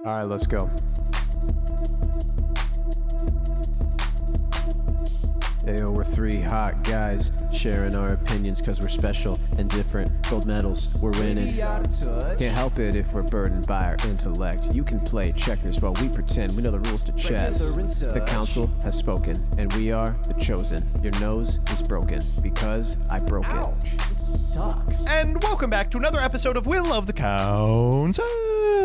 All right, let's go. Ayo, we're three hot guys sharing our opinions because we're special and different. Gold medals, we're winning. Can't help it if we're burdened by our intellect. You can play checkers while we pretend we know the rules to chess. The council has spoken, and we are the chosen. Your nose is broken because I broke it. Sucks. And welcome back to another episode of Will of the Council.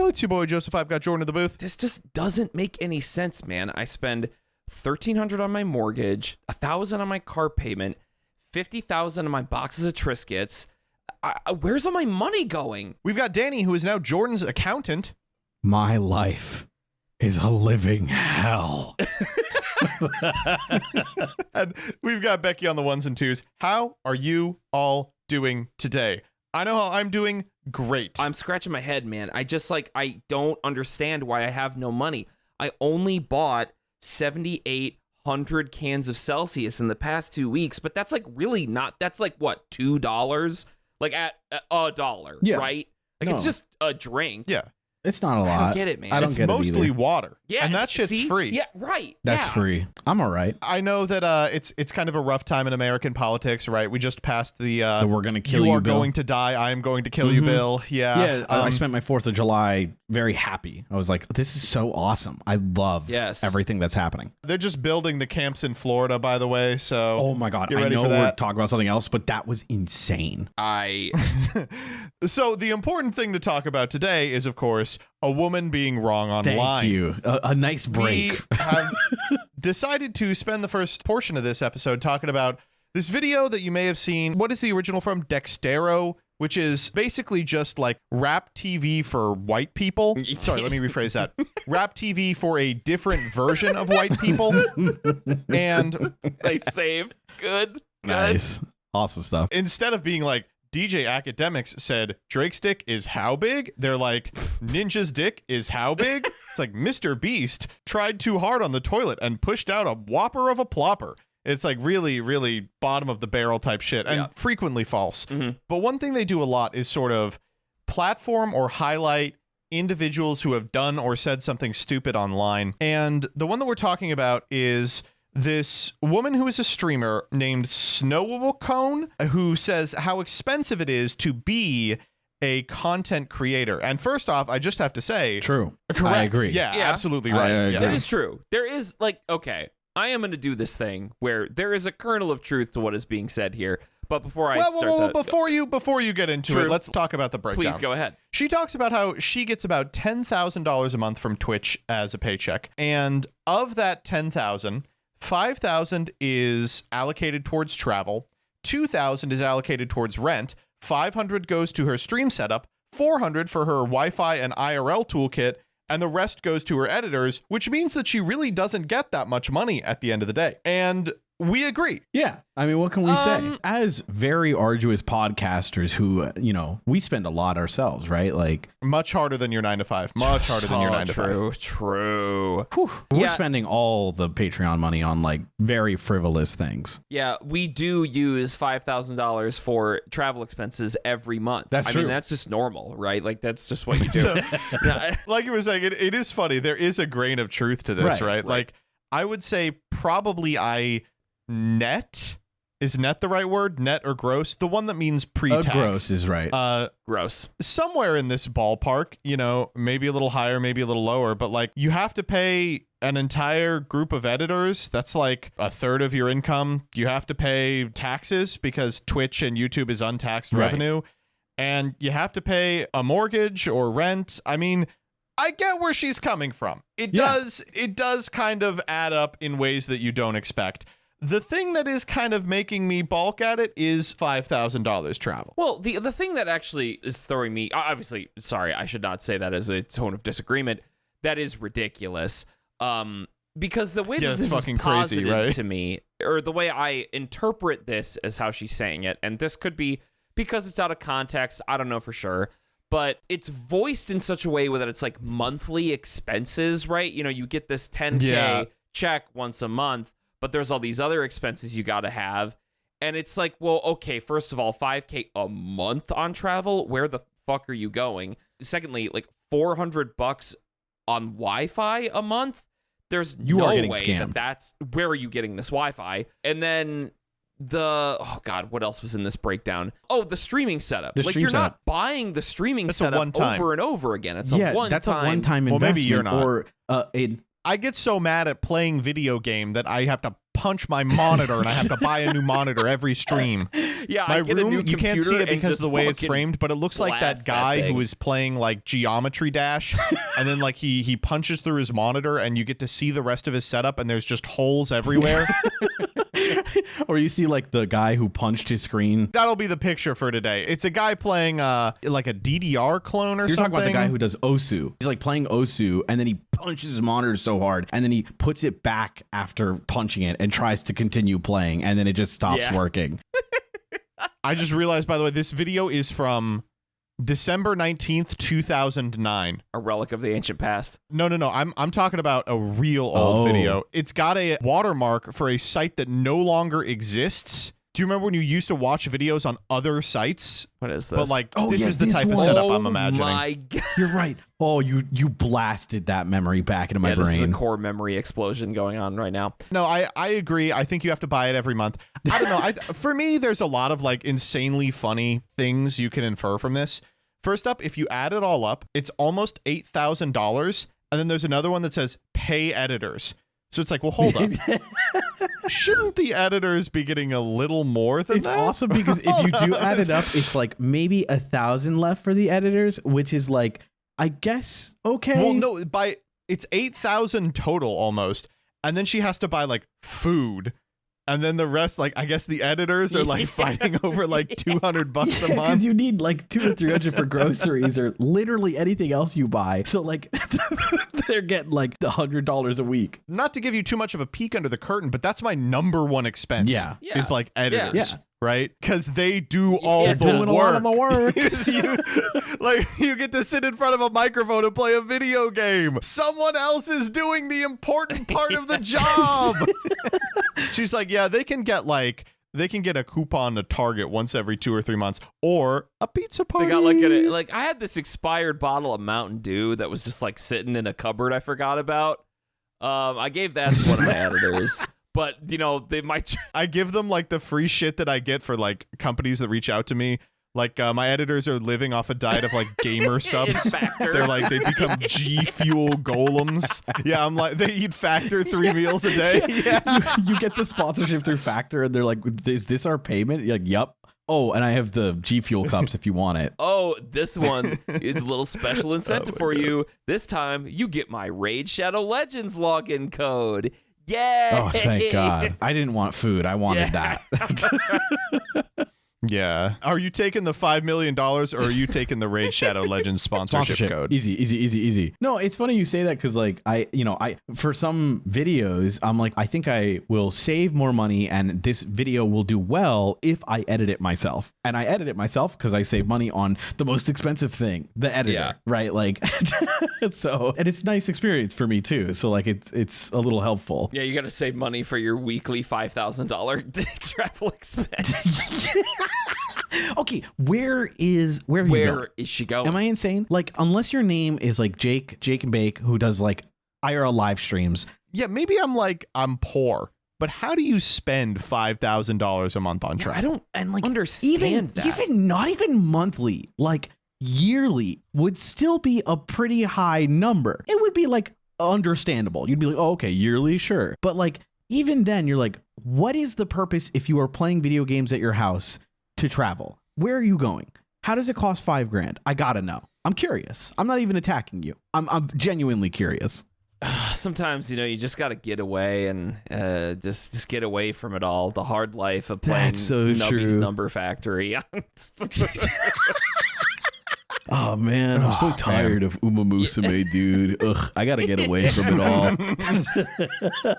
It's your boy Joseph. I've got Jordan in the booth. This just doesn't make any sense, man. I spend $1,300 on my mortgage, $1,000 on my car payment, $50,000 on my boxes of Triscuits. Where's all my money going? We've got Danny, who is now Jordan's accountant. My life is a living hell. And we've got Becky on the ones and twos. How are you all doing today? I know how I'm doing. Great. I'm scratching my head, man. I don't understand why I have no money. I only bought 7,800 cans of Celsius in the past 2 weeks, but that's like really not, that's like what, $2? Like at $1, Yeah. right? Like No. It's just a drink. Yeah. It's not a lot. I don't get it, man. I don't It's get it mostly either. water. Yeah. And that shit's see? free. Yeah, right. That's yeah. free. I'm all right. I know that it's kind of a rough time in American politics, right? We just passed the We're going to kill you you, are Bill. going to die, I am going to kill you, Mhm. Bill. Yeah. I spent my 4th of July very happy. I was like, this is so awesome. I love everything that's happening. They're just building the camps in Florida, by the way. So Oh my God. get I ready know for we're that. talking about something else, but that was insane. So the important thing to talk about today is, of course, a woman being wrong online. Thank you. A nice break. We have decided to spend the first portion of this episode talking about this video that you may have seen. What is the original from? Dextero, which is basically just like rap TV for white people. Sorry, let me rephrase that. Rap TV for a different version of white people. And They save. Good. Nice. Awesome stuff. instead of being like, DJ Academics said Drake's dick is how big? They're like, Ninja's dick is how big? It's like Mr. Beast tried too hard on the toilet and pushed out a whopper of a plopper. It's like really, really bottom of the barrel type shit and frequently false. Mm-hmm. But one thing they do a lot is sort of platform or highlight individuals who have done or said something stupid online. And the one that we're talking about is this woman who is a streamer named Snowable Cone, who says how expensive it is to be a content creator. And first off, I just have to say, True. correct. I agree. Yeah, Yeah. absolutely I right. agree. Yeah. That is true. There is like, okay, I am going to do this thing where there is a kernel of truth to what is being said here. But before I start before you get into True. it, let's talk about the breakdown. please go ahead. She talks about how she gets about $10,000 a month from Twitch as a paycheck, and of that 10,000, 5,000 is allocated towards travel, 2,000 is allocated towards rent, 500 goes to her stream setup, 400 for her Wi-Fi and IRL toolkit, and the rest goes to her editors, which means that she really doesn't get that much money at the end of the day. And we agree. Yeah. I mean, what can we say? As very arduous podcasters who, we spend a lot ourselves, right? Like Much harder than your 9 to 5. Much harder than your 9 to 5. True. we're Yeah. spending all the Patreon money on like very frivolous things. Yeah, we do use $5,000 for travel expenses every month. That's I true. mean, that's just normal, right? Like, that's just what you do. So- Yeah. Like you were saying, it is funny. There is a grain of truth to this, right? Like, I would say probably is net the right word? Net or gross? The one that means pre-tax. Gross is right. Gross. Somewhere in this ballpark, maybe a little higher, maybe a little lower, but like you have to pay an entire group of editors. That's like a third of your income. You have to pay taxes because Twitch and YouTube is untaxed revenue. And you have to pay a mortgage or rent. I mean, I get where she's coming from. It does kind of add up in ways that you don't expect. The thing that is kind of making me balk at it is $5,000 travel. Well, the thing that actually is throwing me, obviously, sorry, I should not say that as a tone of disagreement. That is ridiculous. Because the way that it's this fucking is crazy, posited right? to me, or the way I interpret this as how she's saying it, and this could be because it's out of context, I don't know for sure, but it's voiced in such a way that it's like monthly expenses, right? You get this 10K check once a month, but there's all these other expenses you got to have. And it's like, well, okay, first of all, $5K a month on travel, where the fuck are you going? Secondly, like $400 on Wi-Fi a month, there's You no are getting way scammed. that's where are you getting this Wi-Fi? And then oh god, what else was in this breakdown? Oh, the streaming setup. The Like stream you're setup. not buying the streaming That's a setup one-time. over and over again. It's a one-time. that's a one-time Well, investment. maybe you're not. Or I get so mad at playing video game that I have to punch my monitor and I have to buy a new monitor every stream. Yeah, My I get a new room, you can't see computer it and because of just the way it's fucking framed, but it looks like that blast guy thing. who is playing like Geometry Dash, and then like he punches through his monitor, and you get to see the rest of his setup, and there's just holes everywhere. or you see like the guy who punched his screen. That'll be the picture for today. It's a guy playing like a DDR clone or You're something. talking about the guy who does Osu. He's like playing Osu, and then he punches his monitor so hard, and then he puts it back after punching it and tries to continue playing, and then it just stops Yeah. working. I just realized, by the way, this video is from December 19th, 2009. a relic of the ancient past. No. I'm talking about a real old video. It's got a watermark for a site that no longer exists. Do you remember when you used to watch videos on other sites? What is this? But like, Oh, this yeah, is the this type of one. setup I'm imagining. My god. You're right. Oh, you blasted that memory back into my Yeah, this is a brain. core memory explosion going on right now. No, I agree. I think you have to buy it every month. I don't know. For me, there's a lot of like insanely funny things you can infer from this. First up, if you add it all up, it's almost $8,000. And then there's another one that says pay editors. So it's like, well, hold up. Shouldn't the editors be getting a little more than It's that? awesome because if you do add it up, it's like maybe 1,000 left for the editors, which is like, I guess, okay. Well, no, it's 8,000 total almost. And then she has to buy like food. And then the rest, like, I guess the editors are like fighting over like $200 a Because month. you need like 200 or 300 for groceries or literally anything else you buy. So like they're getting like $100 a week. Not to give you too much of a peek under the curtain, but that's my number one expense. Yeah. Yeah. Is like editors. Yeah. Right? Because they do all Yeah, the doing work. a lot of the work. you get to sit in front of a microphone and play a video game. Someone else is doing the important part of the job. She's like, yeah, they can get a coupon to Target once every 2 or 3 months, or a pizza party. They got like I had this expired bottle of Mountain Dew that was just like sitting in a cupboard I forgot about. I gave that to one of my editors. But, you know, they might... I give them like the free shit that I get for like companies that reach out to me. Like my editors are living off a diet of like gamer subs. Factor. They're like, they become G Fuel golems. Yeah, I'm like, they eat Factor 3 meals a day. Yeah. You get the sponsorship through Factor and they're like, is this our payment? You're like, yep. Oh, and I have the G Fuel cups if you want it. Oh, this one is a little special incentive for you. This time, you get my Raid Shadow Legends login code. Yay! Oh, thank God. I didn't want food. I wanted that. Yeah. Are you taking the $5 million or are you taking the Raid Shadow Legends sponsorship code? Easy. No, it's funny you say that because like I for some videos, I'm like, I think I will save more money and this video will do well if I edit it myself. And I edit it myself because I save money on the most expensive thing, the editor, right? Like, so, and it's a nice experience for me too. So like, it's a little helpful. Yeah, you got to save money for your weekly $5,000 travel expense. Okay, where have you been? Where is she going? Am I insane? Like, unless your name is like Jake and Bake, who does like IRL live streams. Yeah, maybe I'm poor, but how do you spend $5,000 a month on travel? I don't understand that. Even not even monthly, like yearly would still be a pretty high number. It would be like understandable. You'd be like, oh, okay, yearly, sure. But like, even then, you're like, what is the purpose if you are playing video games at your house to travel? Where are you going? How does it cost $5,000? I gotta know. I'm curious. I'm not even attacking you. I'm genuinely curious. Sometimes, you know, you just got to get away and just get away from it all. The hard life of playing That's so Nubby's true. Number Factory. Oh man, I'm so tired of Uma Musume, dude. Ugh, I gotta get away from it all.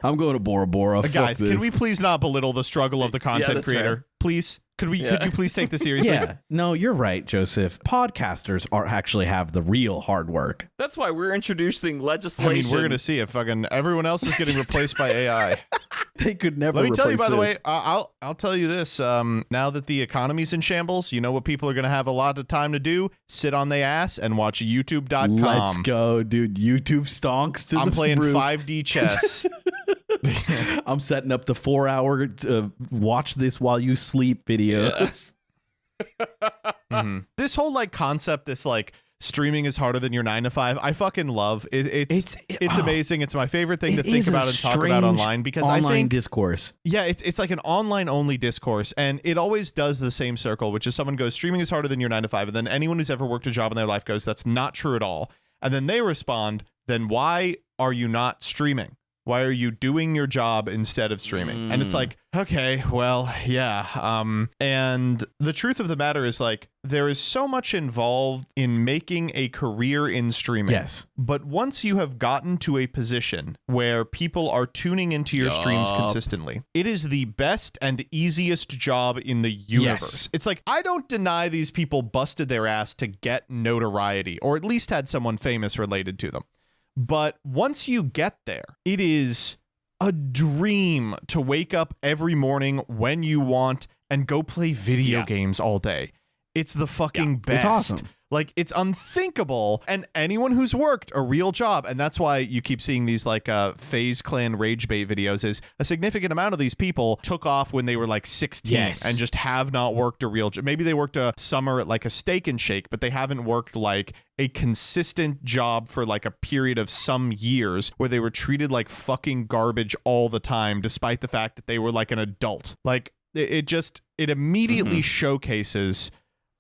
I'm going to Bora Bora. Fuck Guys, this. can we please not belittle the struggle of the content that's creator? fair. please? Could you please take this seriously? Yeah, no, you're right, Joseph. Podcasters actually have the real hard work. That's why we're introducing I legislation. mean, we're going to see if fucking everyone else is getting replaced by AI. They could never. Let me tell you, by the way, this. I'll tell you this. Now that the economy's in shambles, you know what people are going to have a lot of time to do? Sit on their ass and watch YouTube.com. Let's go, dude. YouTube stonks to I'm the playing roof. 5D chess. I'm setting up the 4-hour watch this while you sleep videos. This whole like concept, this like streaming is harder than your 9 to 5. I fucking love it. It's amazing. It's my favorite thing to think about and talk about online because I think discourse. Yeah, it's like an online only discourse, and it always does the same circle, which is someone goes, streaming is harder than your 9 to 5, and then anyone who's ever worked a job in their life goes, that's not true at all. And then they respond, then why are you not streaming? Why are you doing your job instead of streaming? And it's like, okay, well, yeah. And the truth of the matter is like, there is so much involved in making a career in streaming. Yes. But once you have gotten to a position where people are tuning into your streams consistently, it is the best and easiest job in the universe. Yes. It's like, I don't deny these people busted their ass to get notoriety, or at least had someone famous related to them. But once you get there, it is a dream to wake up every morning when you want and go play video games all day. It's the fucking best. It's awesome. Like, it's unthinkable. And anyone who's worked a real job, and that's why you keep seeing these like FaZe Clan rage bait videos, is a significant amount of these people took off when they were like 16 and just have not worked a real job. Maybe they worked a summer at like a Steak and Shake, but they haven't worked like a consistent job for like a period of some years where they were treated like fucking garbage all the time, despite the fact that they were like an adult. Like, it immediately showcases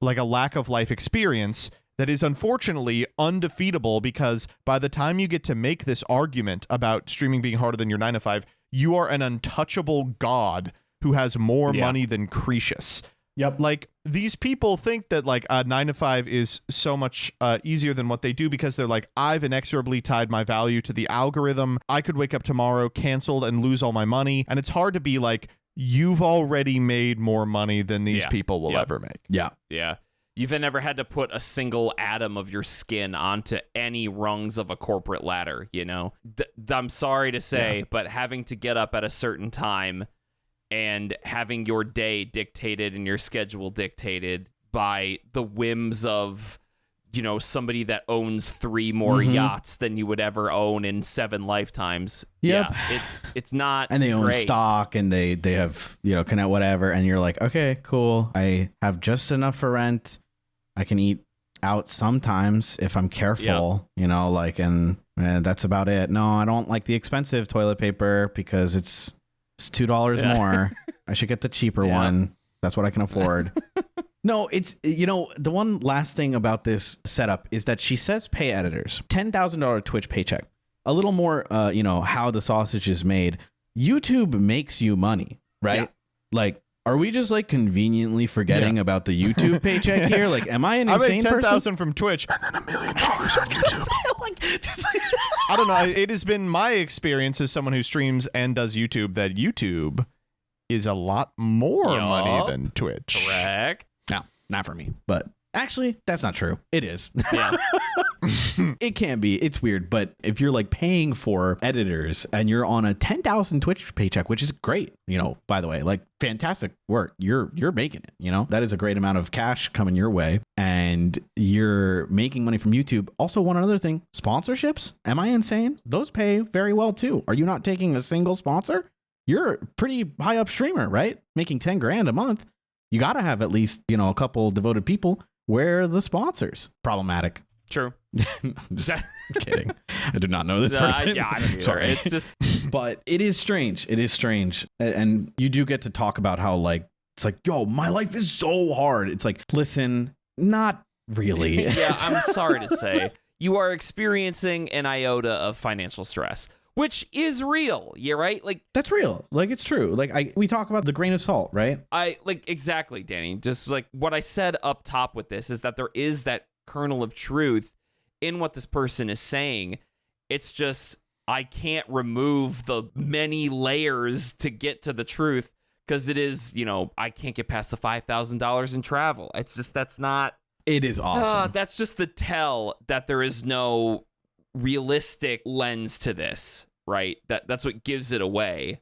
like a lack of life experience that is unfortunately undefeatable, because by the time you get to make this argument about streaming being harder than your 9 to 5, you are an untouchable god who has more money than Cretius. Yep. Like, these people think that like a 9 to 5 is so much easier than what they do because they're like, I've inexorably tied my value to the algorithm. I could wake up tomorrow, canceled, and lose all my money. And it's hard to be like, you've already made more money than these people will ever make. Yeah. Yeah. You've never had to put a single atom of your skin onto any rungs of a corporate ladder, you know? I'm sorry to say, but having to get up at a certain time and having your day dictated and your schedule dictated by the whims of, you know, somebody that owns 3 more yachts than you would ever own in 7 lifetimes. Yep. Yeah, it's not And they own great. stock, and they have, you know, connect whatever, and you're like, okay, cool. I have just enough for rent. I can eat out sometimes if I'm careful, you know, like, and that's about it. No, I don't like the expensive toilet paper because it's $2 more. I should get the cheaper one. That's what I can afford. No, it's, you know, the one last thing about this setup is that she says pay editors $10,000 Twitch paycheck, a little more, you know, how the sausage is made. YouTube makes you money, right? Yeah. Like, are we just like conveniently forgetting about the YouTube paycheck here? Like, am I an insane person? I made $10,000 from Twitch and then $1 million on YouTube. I don't know. It has been my experience as someone who streams and does YouTube that YouTube is a lot more money than Twitch. Correct. No, not for me. But actually, that's not true. It is. Yeah. It can be. It's weird. But if you're like paying for editors and you're on a 10,000 Twitch paycheck, which is great, you know, by the way, like fantastic work. You're making it, you know, that is a great amount of cash coming your way, and you're making money from YouTube. Also, one other thing, sponsorships. Am I insane? Those pay very well too. Are you not taking a single sponsor? You're a pretty high up streamer, right? Making 10 grand a month. You got to have at least, you know, a couple devoted people. Where are the sponsors? Problematic. True. I'm just kidding. I do not know this person. Yeah, I don't either. Sorry. It's just, but it is strange. It is strange. And you do get to talk about how, like, it's like, yo, my life is so hard. It's like, listen, not really. yeah, I'm sorry to say, you are experiencing an iota of financial stress, which is real. You're right. Like, that's real. Like, it's true. Like, we talk about the grain of salt, right? Exactly, Danny. Just like what I said up top with this is that there is that kernel of truth in what this person is saying. It's just, I can't remove the many layers to get to the truth because it is, I can't get past the $5,000 in travel. It's just, that's not. It is awesome. That's just the tell that there is no realistic lens to this, right? That's what gives it away,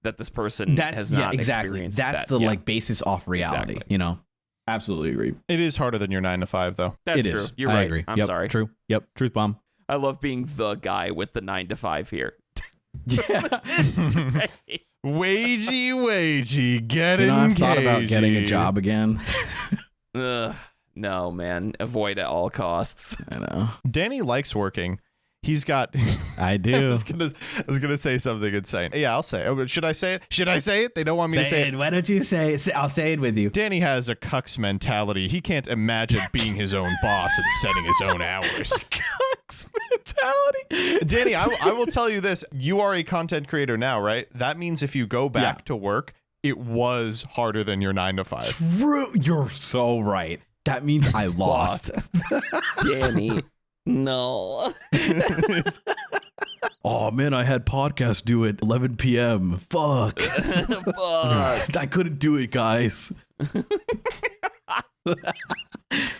that this person has not experienced. That's that. the like basis off reality, Exactly. Absolutely agree. It is harder than your 9 to 5, though. That's It true. is. You're I right. agree. I'm Yep, sorry. True. Yep. Truth bomb. I love being the guy with the 9 to 5 here. Yeah. Wagey, get engaged. I've thought about getting a job again. Ugh, no, man. Avoid at all costs. I know. Danny likes working. He's got. I I do. was gonna say something insane. Yeah, I'll say it. Oh, should I say it? Should I say it? They don't want me to say it. Why don't you say it? I'll say it with you. Danny has a cuck's mentality. He can't imagine being his own boss and setting his own hours. Cuck's mentality. Danny, I will tell you this. You are a content creator now, right? That means if you go back to work, it was harder than your 9 to 5. True. You're so right. That means I lost. Danny. No. Oh man, I had podcast due at 11 p.m. Fuck. Fuck. I couldn't do it, guys. All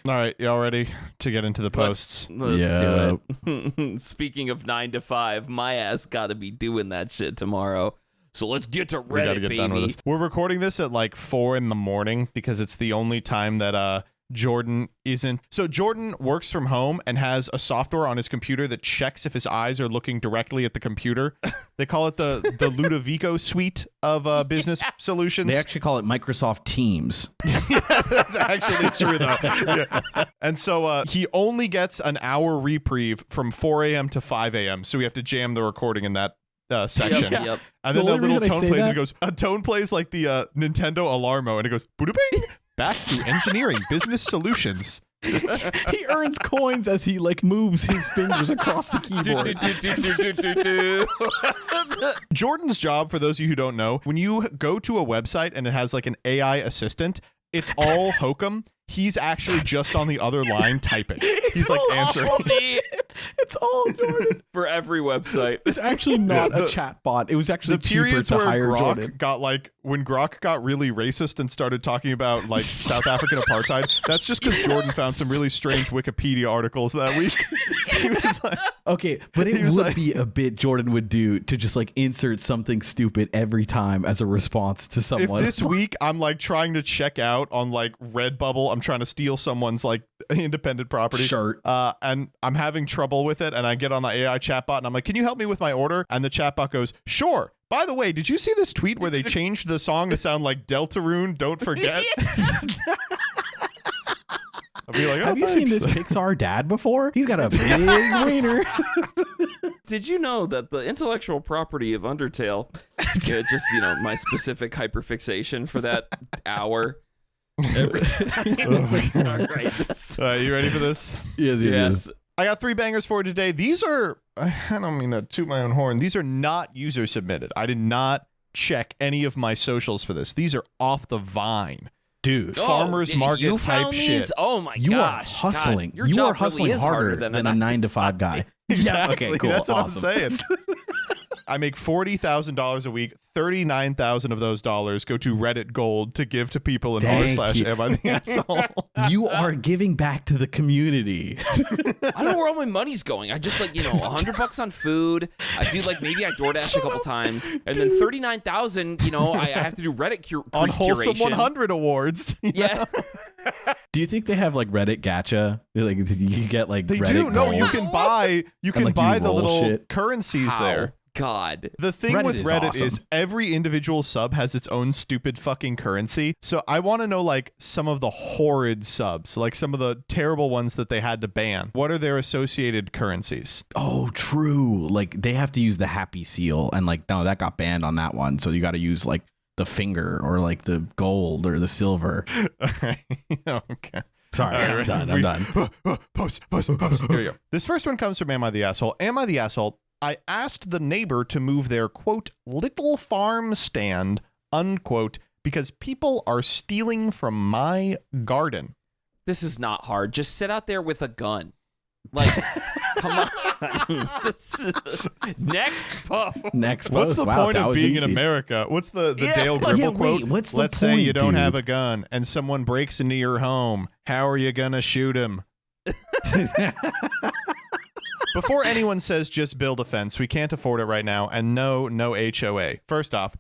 right, y'all ready to get into the posts? Let's do it. Speaking of 9 to 5, my ass gotta be doing that shit tomorrow. So let's get to We gotta Reddit, get done with baby. this. We're recording this at like 4 a.m. because it's the only time that Jordan isn't. So Jordan works from home and has a software on his computer that checks if his eyes are looking directly at the computer. They call it the Ludovico suite of business solutions. They actually call it Microsoft Teams. That's actually true, though. Yeah. And so he only gets an hour reprieve from 4 a.m. to 5 a.m. So we have to jam the recording in that section. Yep. And then The the only little reason I tone say plays that- and it goes, a tone plays like the Nintendo Alarmo, and it goes, "Boo-da-bing." Back to engineering business solutions. He earns coins as he like moves his fingers across the keyboard. Jordan's job, for those of you who don't know, when you go to a website and it has like an AI assistant, it's all hokum. He's actually just on the other line typing. He's like answering. It's all Jordan. For every website. It's actually not Yeah, a chat bot. It was actually The cheaper periods to where hire Grok Jordan. got like, when Grok got really racist and started talking about like South African apartheid, that's just because Jordan found some really strange Wikipedia articles that week. He was like, Okay, but it He was would like- be a bit Jordan would do to just like insert something stupid every time as a response to if someone. this week I'm like trying to check out on like Redbubble, I'm trying to steal someone's like independent property Shirt. and I'm having trouble with it, and I get on the AI chatbot and I'm like, can you help me with my order? And the chatbot goes, sure. By the way, did you see this tweet where they changed the song to sound like Deltarune, Don't Forget? I'll be like, oh, Have you seen thanks. this Pixar dad before? He's got a big wiener. Did you know that the intellectual property of Undertale, just, my specific hyperfixation for that hour, everything. All right. You ready for this? Yes. I got 3 bangers for you today. These are, I don't mean to toot my own horn. These are not user submitted. I did not check any of my socials for this. These are off the Vine. Dude, Farmers market you type found shit. these? Oh my you gosh. are hustling. God, your You job are hustling really is harder than a 9 to 5 guy. Exactly. Yeah, okay, cool. That's what Awesome. I'm saying. I make $40,000 a week. 39,000 of those dollars go to Reddit Gold to give to people in Thank you. r/am I the asshole. You are giving back to the community. I don't know where all my money's going. I just $100 on food. I do maybe I DoorDash a couple times, and then 39,000. I have to do Reddit On Wholesome curation. 100 awards. Yeah. Do you think they have like Reddit gacha? Like you can get like They Reddit do. No, gold? you can buy like, buy you the roll little shit. currencies How? there. God. The thing Reddit with is Reddit awesome. is every individual sub has its own stupid fucking currency. So I want to know some of the horrid subs, like some of the terrible ones that they had to ban. What are their associated currencies? Oh, true. Like they have to use the happy seal, and no, that got banned on that one. So you got to use the finger or the gold or the silver. Okay. Sorry, All right, I'm done. Post. Here we go. This first one comes from Am I the Asshole? Am I the Asshole? I asked the neighbor to move their, quote, little farm stand, unquote, because people are stealing from my garden. This is not hard. Just sit out there with a gun. Come on. Next post. Next What's post. the Wow, point that of was being easy. in America? What's the Yeah. Dale Gribble Yeah, quote? wait, what's the Let's say you point, don't dude? have a gun and someone breaks into your home. How are you gonna shoot him? Before anyone says just build a fence, we can't afford it right now, and no HOA. First off,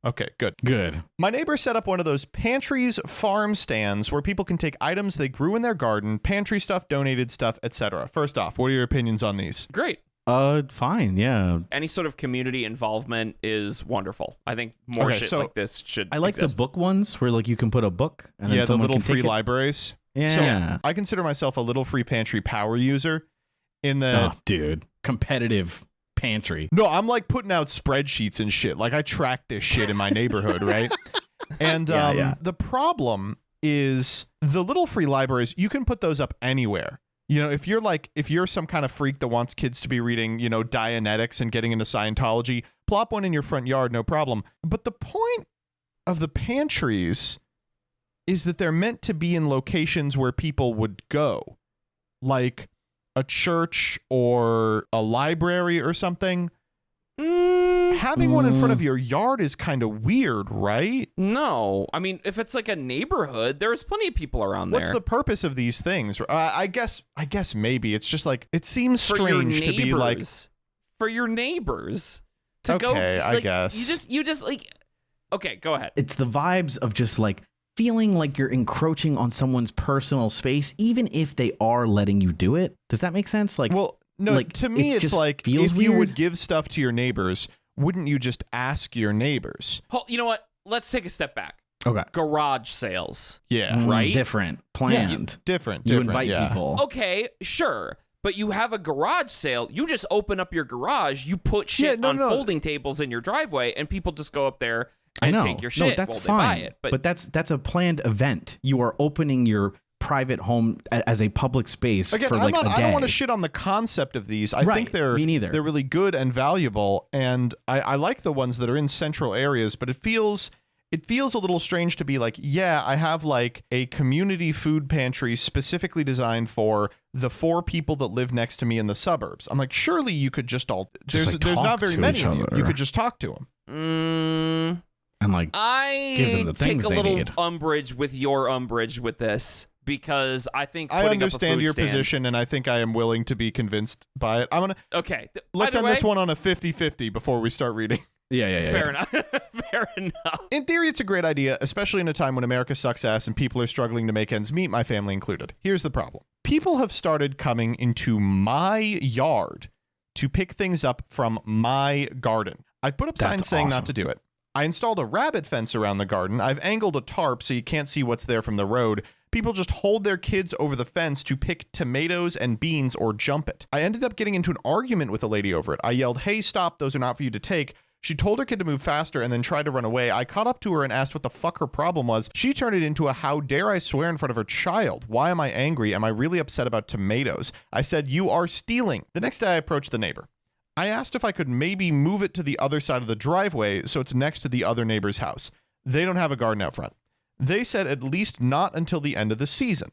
okay, good. Good. My neighbor set up one of those pantries farm stands where people can take items they grew in their garden, pantry stuff, donated stuff, etc. First off, what are your opinions on these? Great. Fine, yeah. Any sort of community involvement is wonderful. I think more Okay, shit so like this should I like exist. the book ones where like you can put a book and then Yeah, the someone little can free take it. libraries. Yeah. So I consider myself a little free pantry power user in that Oh, dude. Competitive pantry. no, I'm like putting out spreadsheets and shit. Like I track this shit in my neighborhood, right? And Yeah. the problem is the little free libraries, you can put those up anywhere. You know, if you're some kind of freak that wants kids to be reading, you know, Dianetics and getting into Scientology, plop one in your front yard, no problem. But the point of the pantries is that they're meant to be in locations where people would go, like a church or a library or something. Having one in front of your yard is kind of weird, right? No. I mean, if it's like a neighborhood, there's plenty of people around there. What's the purpose of these things? I guess maybe it's just like it seems For your strange to be like neighbors. For your neighbors. To Okay, go, I like, guess. You just like, okay, go ahead. It's the vibes of just like feeling like you're encroaching on someone's personal space, even if they are letting you do it. Does that make sense? Like, well, no, like, to me it it's just like feels if you would weird. give stuff to your neighbors, wouldn't you just ask your neighbors? You know what? Let's take a step back. okay. Garage sales. Yeah. Right? Different. Planned. Different. You invite yeah. people. Okay, sure. But you have a garage sale. You just open up your garage. You put shit no, on no. folding tables in your driveway, and people just go up there I and know. take your No, shit that's while fine. they buy it. But that's a planned event. You are opening your private home as a public space Again, for like a day. I don't want to shit on the concept of these. I Right, think they're me neither. They're really good and valuable, and I like the ones that are in central areas. But it feels a little strange to be like, yeah, I have like a community food pantry specifically designed for the 4 people that live next to me in the suburbs. I'm like, surely you could just all Just, there's like, there's talk not very to many each of you. other. You could just talk to them. and like I Give them the take things a they little need. umbrage with your umbrage with this because I think I putting understand up a food your stand, position, and I think I am willing to be convinced by it. I'm gonna Okay, let's either end this way, one on a 50-50 before we start reading. yeah. Fair enough. Fair enough. In theory, it's a great idea, especially in a time when America sucks ass and people are struggling to make ends meet, my family included. Here's the problem. People have started coming into my yard to pick things up from my garden. I put up signs That's saying awesome. not to do it. I installed a rabbit fence around the garden. I've angled a tarp so you can't see what's there from the road. People just hold their kids over the fence to pick tomatoes and beans or jump it. I ended up getting into an argument with a lady over it. I yelled, "Hey, stop, those are not for you to take." She told her kid to move faster and then tried to run away. I caught up to her and asked what the fuck her problem was. She turned it into a how dare I swear in front of her child. Why am I angry? Am I really upset about tomatoes? I said, you are stealing. The next day I approached the neighbor. I asked if I could maybe move it to the other side of the driveway so it's next to the other neighbor's house. They don't have a garden out front. They said at least not until the end of the season.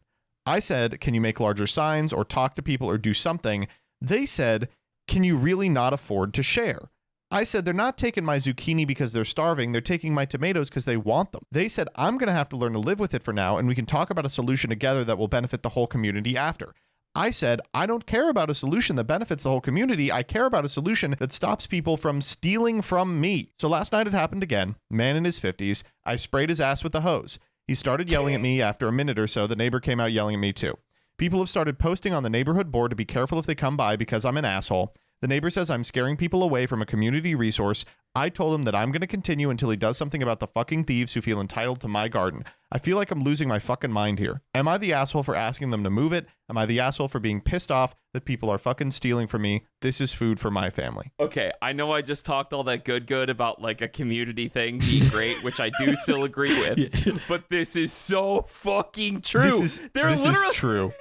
I said, can you make larger signs or talk to people or do something? They said, can you really not afford to share? I said, they're not taking my zucchini because they're starving. They're taking my tomatoes because they want them. They said, I'm going to have to learn to live with it for now, and we can talk about a solution together that will benefit the whole community after. I said, I don't care about a solution that benefits the whole community. I care about a solution that stops people from stealing from me. So last night it happened again. Man in his 50s. I sprayed his ass with a hose. He started yelling at me. After a minute or so, the neighbor came out yelling at me too. People have started posting on the neighborhood board to be careful if they come by because I'm an asshole. The neighbor says I'm scaring people away from a community resource. I told him that I'm going to continue until he does something about the fucking thieves who feel entitled to my garden. I feel like I'm losing my fucking mind here. Am I the asshole for asking them to move it? Am I the asshole for being pissed off that people are fucking stealing from me? This is food for my family. Okay, I know I just talked all that good about like a community thing being great, which I do still agree with. But this is so fucking true. This is true.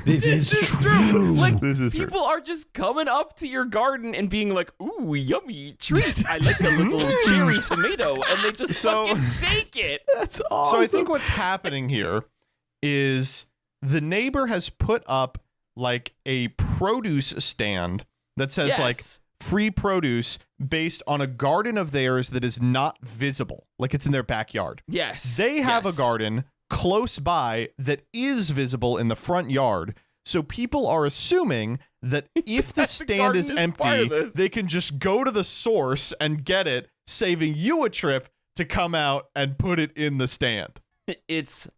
This is true. Like, This is true. people are just coming up to your garden and being like, ooh, yummy treat. I like a little cherry tomato. And they just fucking take it. That's awesome. So I think what's happening here is the neighbor has put up like a produce stand that says like free produce based on a garden of theirs that is not visible, like it's in their backyard. Yes. They have a garden close by that is visible in the front yard. So people are assuming that if the stand is empty, they can just go to the source and get it, saving you a trip to come out and put it in the stand. It's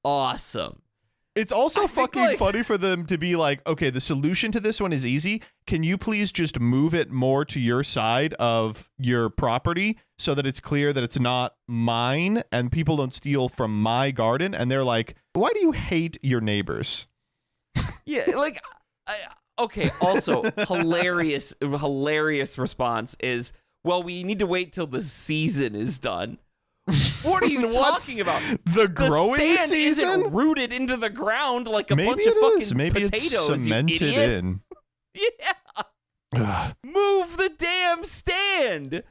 awesome. It's also fucking funny for them to be like, okay, the solution to this one is easy. Can you please just move it more to your side of your property so that it's clear that it's not mine and people don't steal from my garden? And they're like, why do you hate your neighbors? Yeah, like, okay, also, hilarious response is, well, we need to wait till the season is done. What are you talking about? The growing stand season isn't rooted into the ground like a Maybe bunch of it fucking is. Maybe potatoes. It's cemented you idiot. in. Yeah. Move the damn stand.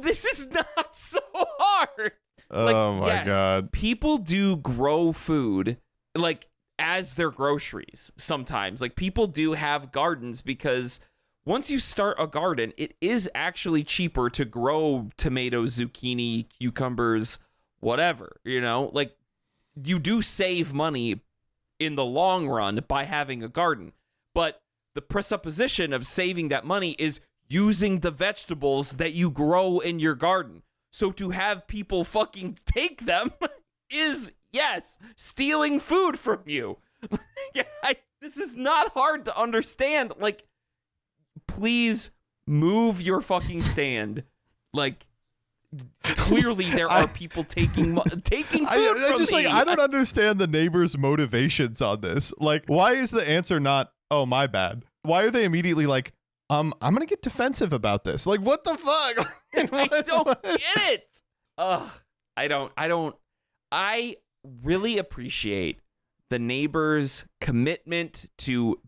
This is not so hard. Like, Oh my God. People do grow food like as their groceries sometimes. Like people do have gardens because once you start a garden, it is actually cheaper to grow tomatoes, zucchini, cucumbers, whatever, you know? Like you do save money in the long run by having a garden. But the presupposition of saving that money is using the vegetables that you grow in your garden. So to have people fucking take them is, yes, stealing food from you. This is not hard to understand. Like, please move your fucking stand. Like, clearly there are people taking food from just me. like I don't understand the neighbors' motivations on this. Like, why is the answer not, oh, my bad? Why are they immediately like, I'm gonna get defensive about this? Like, what the fuck? I don't get it. Ugh. I really appreciate the neighbors' commitment to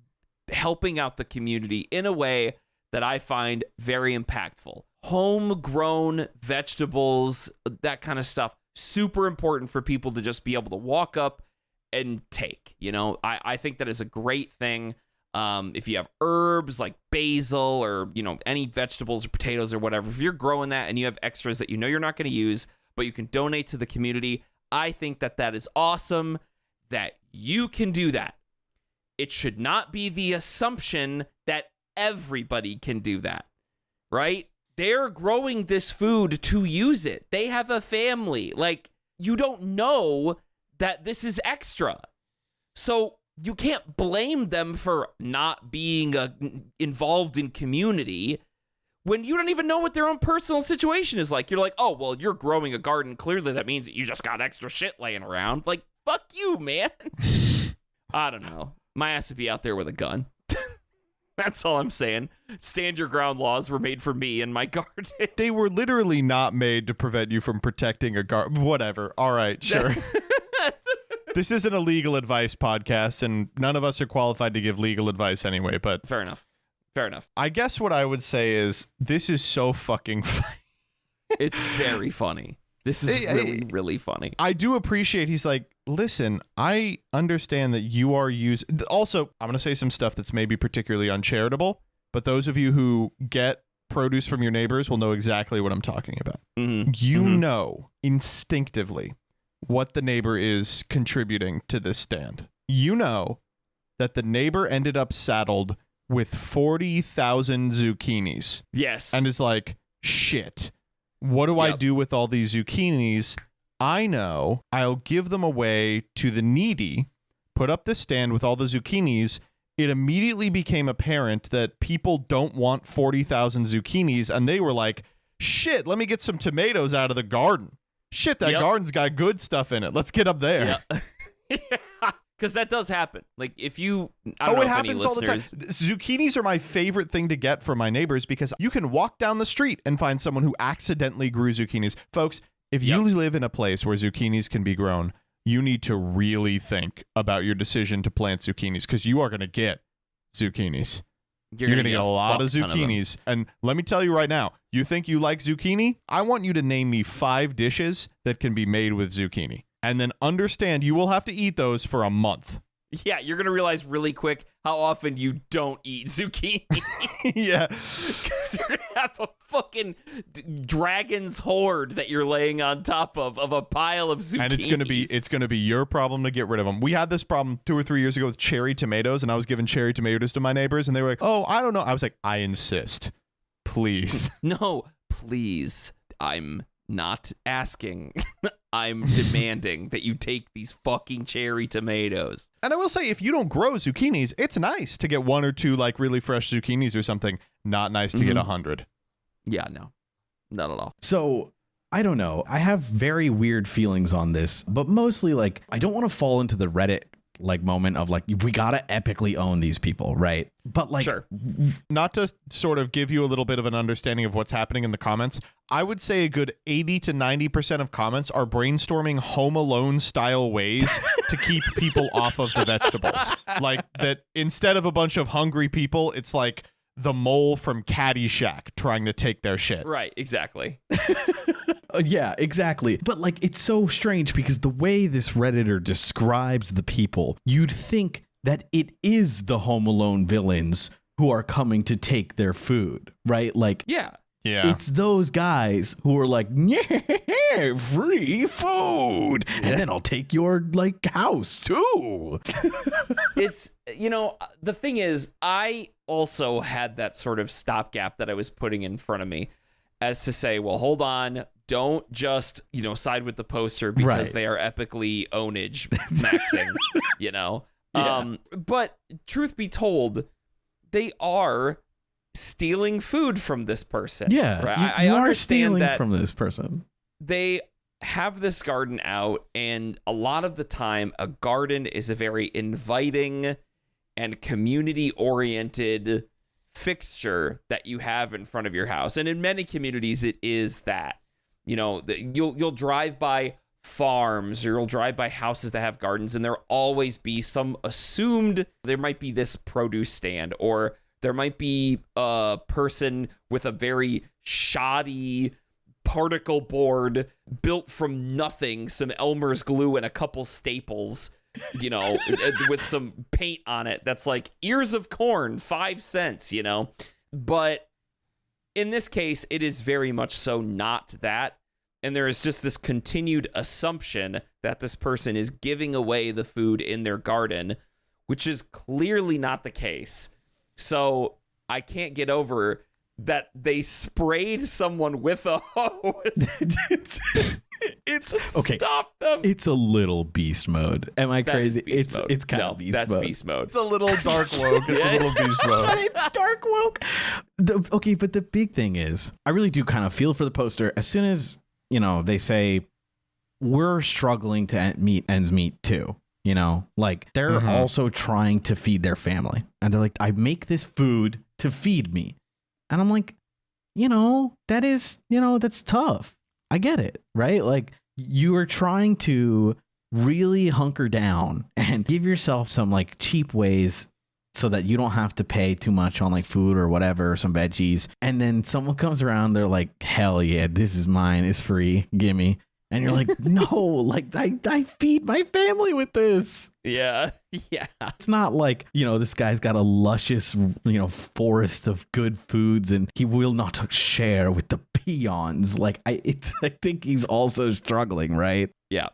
helping out the community in a way that I find very impactful. Homegrown vegetables, that kind of stuff, super important for people to just be able to walk up and take. You know, I think that is a great thing. If you have herbs like basil or, you know, any vegetables or potatoes or whatever, if you're growing that and you have extras that you know you're not going to use, but you can donate to the community, I think that that is awesome that you can do that. It should not be the assumption that everybody can do that, right? They're growing this food to use it. They have a family. Like, you don't know that this is extra. So you can't blame them for not being involved in community when you don't even know what their own personal situation is like. You're like, oh, well, you're growing a garden. Clearly that means that you just got extra shit laying around. Like, fuck you, man. I don't know. My ass would be out there with a gun. That's all I'm saying. Stand your ground laws were made for me and my garden. They were literally not made to prevent you from protecting a garden. Whatever. All right, sure. This isn't a legal advice podcast, and none of us are qualified to give legal advice anyway, but... Fair enough. Fair enough. I guess what I would say is, this is so fucking funny. It's very funny. This is really, really funny. I do appreciate he's like, listen, I understand that you are using... Also, I'm going to say some stuff that's maybe particularly uncharitable, but those of you who get produce from your neighbors will know exactly what I'm talking about. Mm-hmm. You know instinctively what the neighbor is contributing to this stand. You know that the neighbor ended up saddled with 40,000 zucchinis. Yes. And is like, shit, what do I do with all these zucchinis? I know I'll give them away to the needy, put up this stand with all the zucchinis. It immediately became apparent that people don't want 40,000 zucchinis. And they were like, shit, let me get some tomatoes out of the garden. Shit, that garden's got good stuff in it. Let's get up there. Yeah. Because that does happen. Like, if you... I don't know it if happens any all the time. listeners... Zucchinis are my favorite thing to get from my neighbors because you can walk down the street and find someone who accidentally grew zucchinis. Folks, if you live in a place where zucchinis can be grown, you need to really think about your decision to plant zucchinis because you are going to get zucchinis. You're going to get a lot of zucchinis. And let me tell you right now, you think you like zucchini? I want you to name me 5 dishes that can be made with zucchini. And then understand you will have to eat those for a month. Yeah, you're going to realize really quick how often you don't eat zucchini. Yeah. Because you're going to have a fucking dragon's horde that you're laying on top of a pile of zucchini. And it's gonna be your problem to get rid of them. We had this problem 2 or 3 years ago with cherry tomatoes, and I was giving cherry tomatoes to my neighbors, and they were like, "Oh, I don't know." I was like, "I insist, please." No, please. I'm not asking. I'm demanding that you take these fucking cherry tomatoes. And I will say, if you don't grow zucchinis, it's nice to get 1 or 2 like really fresh zucchinis or something. Not nice to get 100. Yeah, no, not at all. So I don't know. I have very weird feelings on this, but mostly like I don't want to fall into the Reddit like moment of like we gotta epically own these people, right? But like, Sure. Not to sort of give you a little bit of an understanding of what's happening in the comments, I would say a good 80 to 90% of comments are brainstorming Home Alone style ways to keep people off of the vegetables. Like that instead of a bunch of hungry people, it's like the mole from Caddyshack trying to take their shit. Right, exactly. yeah, exactly. But like, it's so strange because the way this Redditor describes the people, you'd think that it is the Home Alone villains who are coming to take their food, right? Like, Yeah. Yeah. it's those guys who are like, yeah, free food. And then I'll take your like house too. It's, the thing is, I also had that sort of stopgap that I was putting in front of me as to say, well, hold on. Don't just, side with the poster because Right. they are epically ownage maxing, Yeah. But truth be told, they are stealing food from this person. Yeah. Right? You I are understand stealing that from this person. they have this garden out, and a lot of the time, a garden is a very inviting and community-oriented fixture that you have in front of your house. And in many communities, it is that. You'll drive by farms or you'll drive by houses that have gardens, and there'll always be some assumed there might be this produce stand, or there might be a person with a very shoddy particle board built from nothing, some Elmer's glue and a couple staples, with some paint on it that's like ears of corn, 5 cents, But in this case, it is very much so not that. And there is just this continued assumption that this person is giving away the food in their garden, which is clearly not the case. So I can't get over that they sprayed someone with a hose. It's okay. Stop them. It's a little beast mode. Am I That crazy? is beast mode. It's kind No, of beast that's mode. beast mode. It's a little dark woke. It's a little beast mode. It's dark woke. Okay, but the big thing is, I really do kind of feel for the poster. As soon as they say we're struggling to meet ends meet too. Like they're also trying to feed their family, and they're like, I make this food to feed me, and I'm like, that is, that's tough. I get it, right? Like you are trying to really hunker down and give yourself some like cheap ways so that you don't have to pay too much on like food or whatever, or some veggies. And then someone comes around, they're like, hell yeah, this is mine, it's free, gimme. And you're like, no, like I feed my family with this. Yeah. It's not like, this guy's got a luscious, forest of good foods and he will not share with the peons. Like I think he's also struggling, right? Yeah.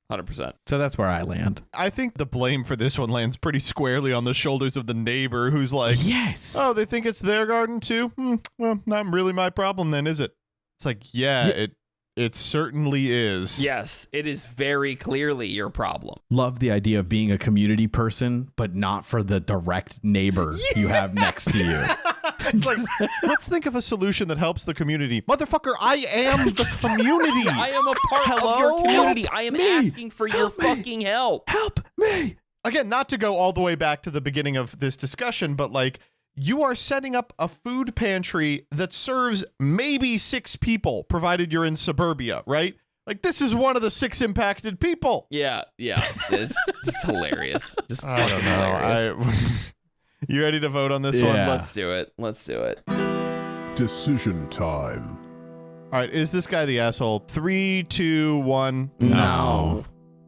100%. So that's where I land. I think the blame for this one lands pretty squarely on the shoulders of the neighbor who's like, Yes. oh, they think it's their garden too? Well, not really my problem then, is it? It's like, yeah. It certainly is. Yes, it is very clearly your problem. Love the idea of being a community person, but not for the direct neighbor you have next to you. It's like, let's think of a solution that helps the community. Motherfucker, I am the community. I am a part Hello? of your community. I am me. asking for your Help me. fucking help. Help me. Again, not to go all the way back to the beginning of this discussion, but like, you are setting up a food pantry that serves maybe 6 people, provided you're in suburbia, right? Like, this is one of the 6 impacted people. Yeah. It's hilarious. Just I don't know. You ready to vote on this one? Yeah. Let's do it. Decision time. All right, is this guy the asshole? 3, 2, 1. No.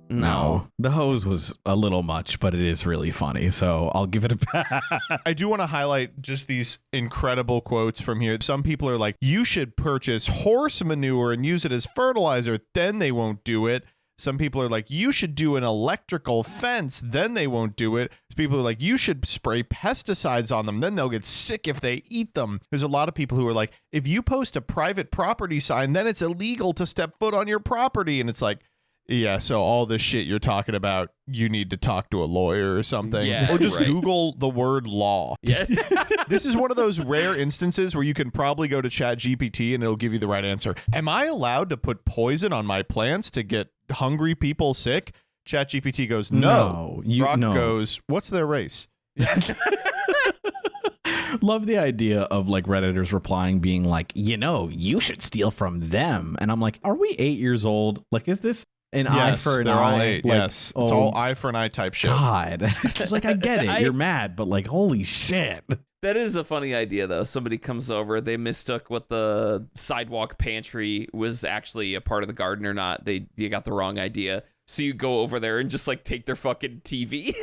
No. The hose was a little much, but it is really funny. So I'll give it a pass. I do want to highlight just these incredible quotes from here. Some people are like, you should purchase horse manure and use it as fertilizer. Then they won't do it. Some people are like, you should do an electrical fence. Then they won't do it. People are like, you should spray pesticides on them. Then they'll get sick if they eat them. There's a lot of people who are like, if you post a private property sign, then it's illegal to step foot on your property. And it's like, yeah, so all this shit you're talking about, you need to talk to a lawyer or something. Yeah, or just right. Google the word law. Yeah. This is one of those rare instances where you can probably go to ChatGPT and it'll give you the right answer. Am I allowed to put poison on my plants to get hungry people sick? ChatGPT goes, no. Rock goes, what's their race? Love the idea of like Redditors replying being like, you should steal from them. And I'm like, are we 8 years old? Like, is this an eye for an they're eye? all 8. Like, yes. It's all eye for an eye type shit. God. It's like, I get it. You're mad, but like, holy shit. That is a funny idea, though. Somebody comes over, they mistook what the sidewalk pantry was actually a part of the garden or not. You got the wrong idea. So you go over there and just like take their fucking TV.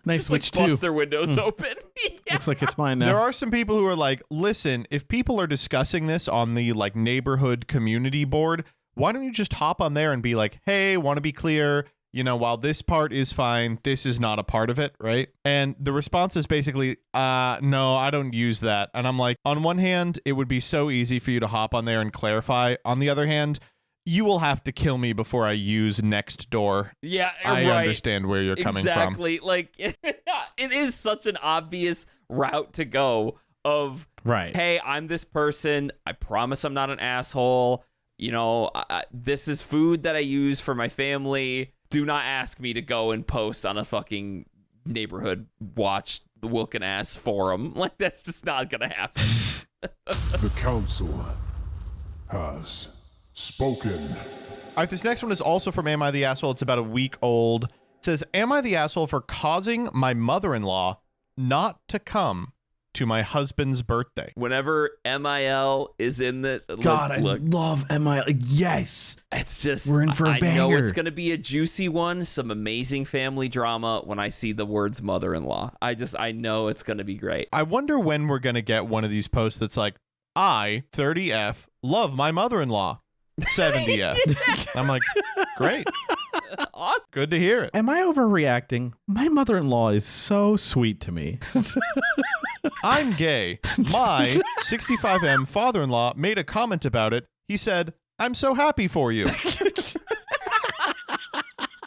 Nice just, switch like, bust too. their windows open. Yeah. Looks like it's mine now. There are some people who are like, listen, if people are discussing this on the like neighborhood community board, why don't you just hop on there and be like, hey, want to be clear, while this part is fine, this is not a part of it, right? And the response is basically, no, I don't use that. And I'm like, on one hand, it would be so easy for you to hop on there and clarify. On the other hand, you will have to kill me before I use Nextdoor. Yeah, I right. understand where you're coming from. Exactly. Like, it is such an obvious route to go of, right. Hey, I'm this person. I promise I'm not an asshole. This is food that I use for my family. Do not ask me to go and post on a fucking neighborhood watch the Wilkin ass forum. Like, that's just not gonna happen. The council has spoken. All right, this next one is also from Am I the Asshole? It's about a week old. It says, am I the asshole for causing my mother-in-law not to come to my husband's birthday? Whenever MIL is in this, God, I love MIL. Yes. it's just, We're in for a I know banger. it's going to be a juicy one, some amazing family drama when I see the words mother-in-law. I know it's going to be great. I wonder when we're going to get one of these posts that's like, I, 30F, love my mother-in-law, 70F. I'm like, great. Awesome. Good to hear it. Am I overreacting? My mother-in-law is so sweet to me. I'm gay. My 65M father-in-law made a comment about it. He said, I'm so happy for you. I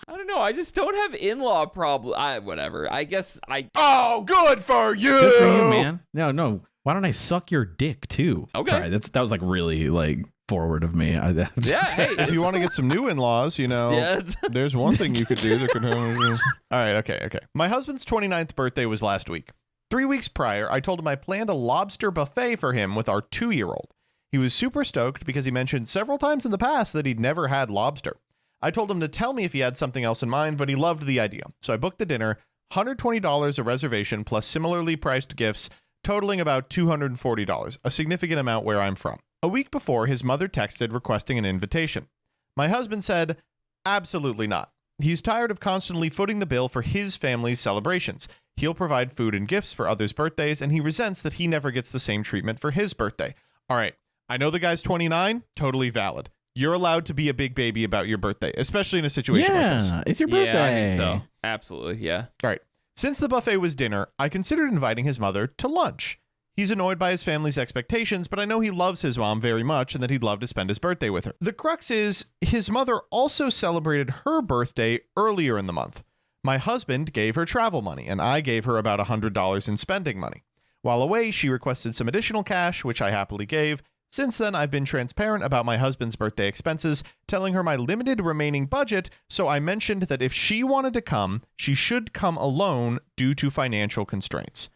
don't know. I just don't have in-law problem. Whatever. I guess I. Oh, good for you. Good for you, man. No. Why don't I suck your dick too? Okay. Sorry, that was like really like forward of me. Yeah. Hey. If you want to get some new in-laws, Yeah. there's one thing you could do that could. All right, okay. My husband's 29th birthday was last week. 3 weeks prior, I told him I planned a lobster buffet for him with our 2-year-old. He was super stoked because he mentioned several times in the past that he'd never had lobster. I told him to tell me if he had something else in mind, but he loved the idea. So I booked the dinner, $120 a reservation plus similarly priced gifts, totaling about $240, a significant amount where I'm from. A week before, his mother texted requesting an invitation. My husband said, absolutely not. He's tired of constantly footing the bill for his family's celebrations. He'll provide food and gifts for others' birthdays, and he resents that he never gets the same treatment for his birthday. All right, I know the guy's 29, totally valid. You're allowed to be a big baby about your birthday, especially in a situation like this. Yeah, it's your birthday. Yeah, I think so. Absolutely. Yeah. All right. Since the buffet was dinner, I considered inviting his mother to lunch. He's annoyed by his family's expectations, but I know he loves his mom very much and that he'd love to spend his birthday with her. The crux is, his mother also celebrated her birthday earlier in the month. My husband gave her travel money, and I gave her about $100 in spending money. While away, she requested some additional cash, which I happily gave. Since then, I've been transparent about my husband's birthday expenses, telling her my limited remaining budget, so I mentioned that if she wanted to come, she should come alone due to financial constraints.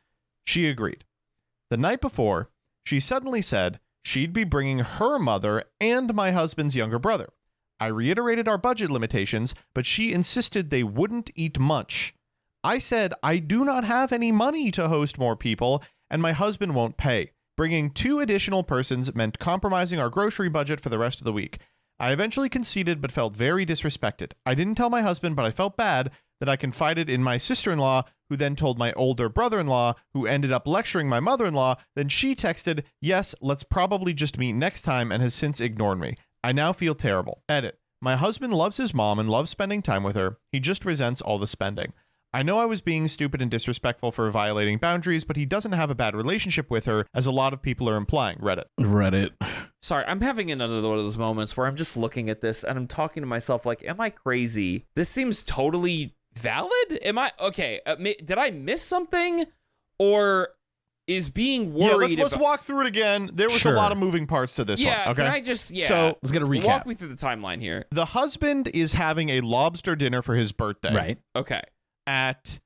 She agreed. The night before, she suddenly said she'd be bringing her mother and my husband's younger brother. I reiterated our budget limitations, but she insisted they wouldn't eat much. I said I do not have any money to host more people, and my husband won't pay. Bringing 2 additional persons meant compromising our grocery budget for the rest of the week. I eventually conceded but felt very disrespected. I didn't tell my husband, but I felt bad that I confided in my sister-in-law, who then told my older brother-in-law, who ended up lecturing my mother-in-law. Then she texted, yes, let's probably just meet next time, and has since ignored me. I now feel terrible. Edit. My husband loves his mom and loves spending time with her. He just resents all the spending. I know I was being stupid and disrespectful for violating boundaries, but he doesn't have a bad relationship with her, as a lot of people are implying. Reddit. Sorry, I'm having another one of those moments where I'm just looking at this and I'm talking to myself like, am I crazy? This seems totally valid? Am I okay? Did I miss something, or is being worried? Let's walk through it again. There was a lot of moving parts to this one. Okay, can I just So let's get a recap. Walk me through the timeline here. The husband is having a lobster dinner for his birthday. Right. Okay. At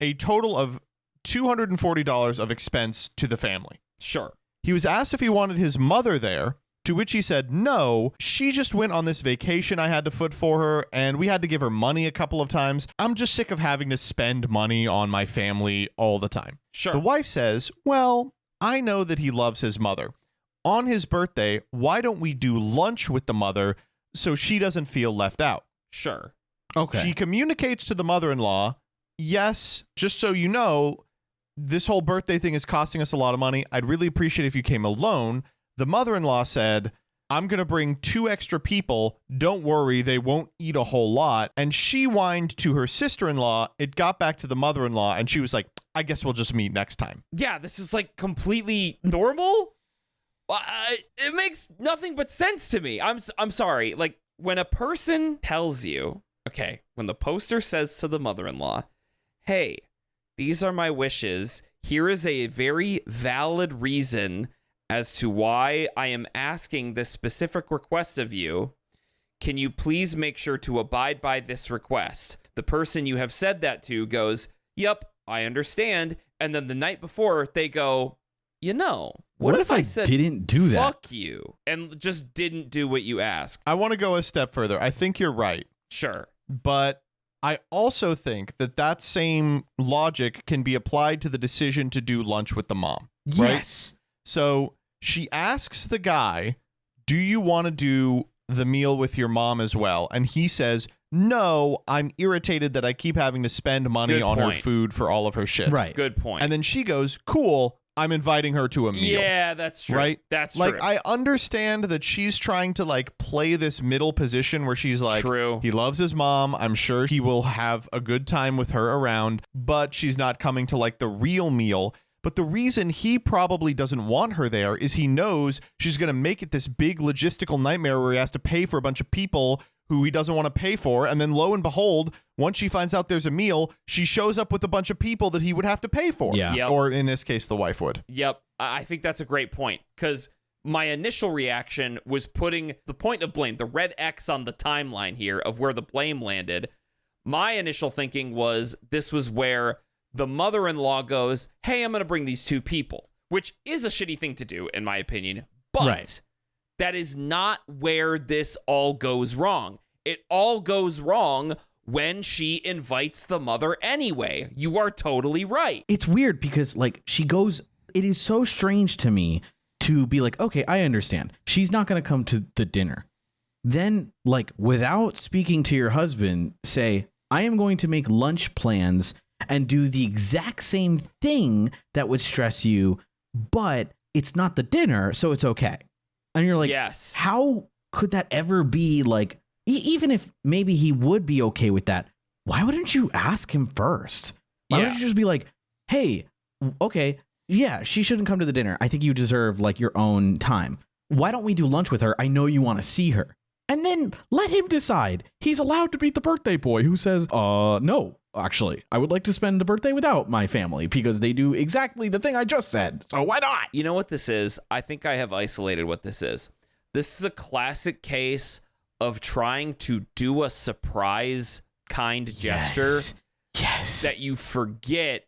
a total of $240 of expense to the family. Sure. He was asked if he wanted his mother there, to which he said no. She just went on this vacation I had to foot for her, and we had to give her money a couple of times. I'm just sick of having to spend money on my family all the time. Sure. The wife says, well, I know that he loves his mother. On his birthday, why don't we do lunch with the mother so she doesn't feel left out? Sure. Okay. She communicates to the mother-in-law, yes, just so you know, this whole birthday thing is costing us a lot of money. I'd really appreciate if you came alone. The mother-in-law said, I'm going to bring 2 extra people. Don't worry, they won't eat a whole lot. And she whined to her sister-in-law. It got back to the mother-in-law, and she was like, I guess we'll just meet next time. Yeah, this is like completely normal. It makes nothing but sense to me. I'm sorry. Like, when a person tells you, okay, when the poster says to the mother-in-law, hey, these are my wishes. Here is a very valid reason as to why I am asking this specific request of you. Can you please make sure to abide by this request? The person you have said that to goes, yep, I understand. And then the night before, they go, you know, what if I said, didn't do that? Fuck you, and just didn't do what you asked? I want to go a step further. I think you're right. Sure. But I also think that same logic can be applied to the decision to do lunch with the mom. Yes. Right? So she asks the guy, do you want to do the meal with your mom as well? And he says, no, I'm irritated that I keep having to spend money Good on her point. food for all of her shit. Right. Good point. And then she goes, cool, I'm inviting her to a meal. Yeah, that's true. Right? That's like, true. I understand that she's trying to like play this middle position where she's like, True. he loves his mom. I'm sure he will have a good time with her around, but she's not coming to like the real meal. But the reason he probably doesn't want her there is he knows she's going to make it this big logistical nightmare where he has to pay for a bunch of people who he doesn't want to pay for. And then lo and behold, once she finds out there's a meal, she shows up with a bunch of people that he would have to pay for. Yeah. Yep. Or in this case, the wife would. Yep. I think that's a great point, because my initial reaction was putting the point of blame, the red X on the timeline here of where the blame landed. My initial thinking was this was where the mother-in-law goes, hey, I'm going to bring these 2 people, which is a shitty thing to do, in my opinion. But Right. that is not where this all goes wrong. It all goes wrong when she invites the mother anyway. You are totally right. It's weird because like she goes, it is so strange to me to be like, okay, I understand. She's not going to come to the dinner. Then like without speaking to your husband, say, I am going to make lunch plans and do the exact same thing that would stress you, but it's not the dinner, so it's okay. And you're like, Yes. how could that ever be like, even if maybe he would be okay with that, why wouldn't you ask him first? Why Yeah. would you just be like, hey, okay, yeah, she shouldn't come to the dinner. I think you deserve like your own time. Why don't we do lunch with her? I know you want to see her. And then let him decide. He's allowed to be the birthday boy who says, no, actually, I would like to spend the birthday without my family because they do exactly the thing I just said. So why not? You know what this is? I think I have isolated what this is. This is a classic case of trying to do a surprise kind gesture Yes. that you forget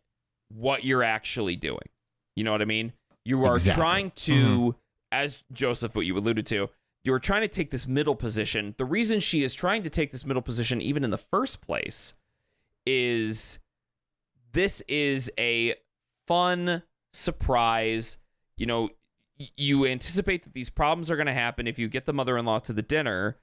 what you're actually doing. You know what I mean? You are Exactly. trying to, as Joseph, what you alluded to, you're trying to take this middle position. The reason she is trying to take this middle position, even in the first place, is this is a fun surprise. You know, you anticipate that these problems are going to happen if you get the mother-in-law to the dinner,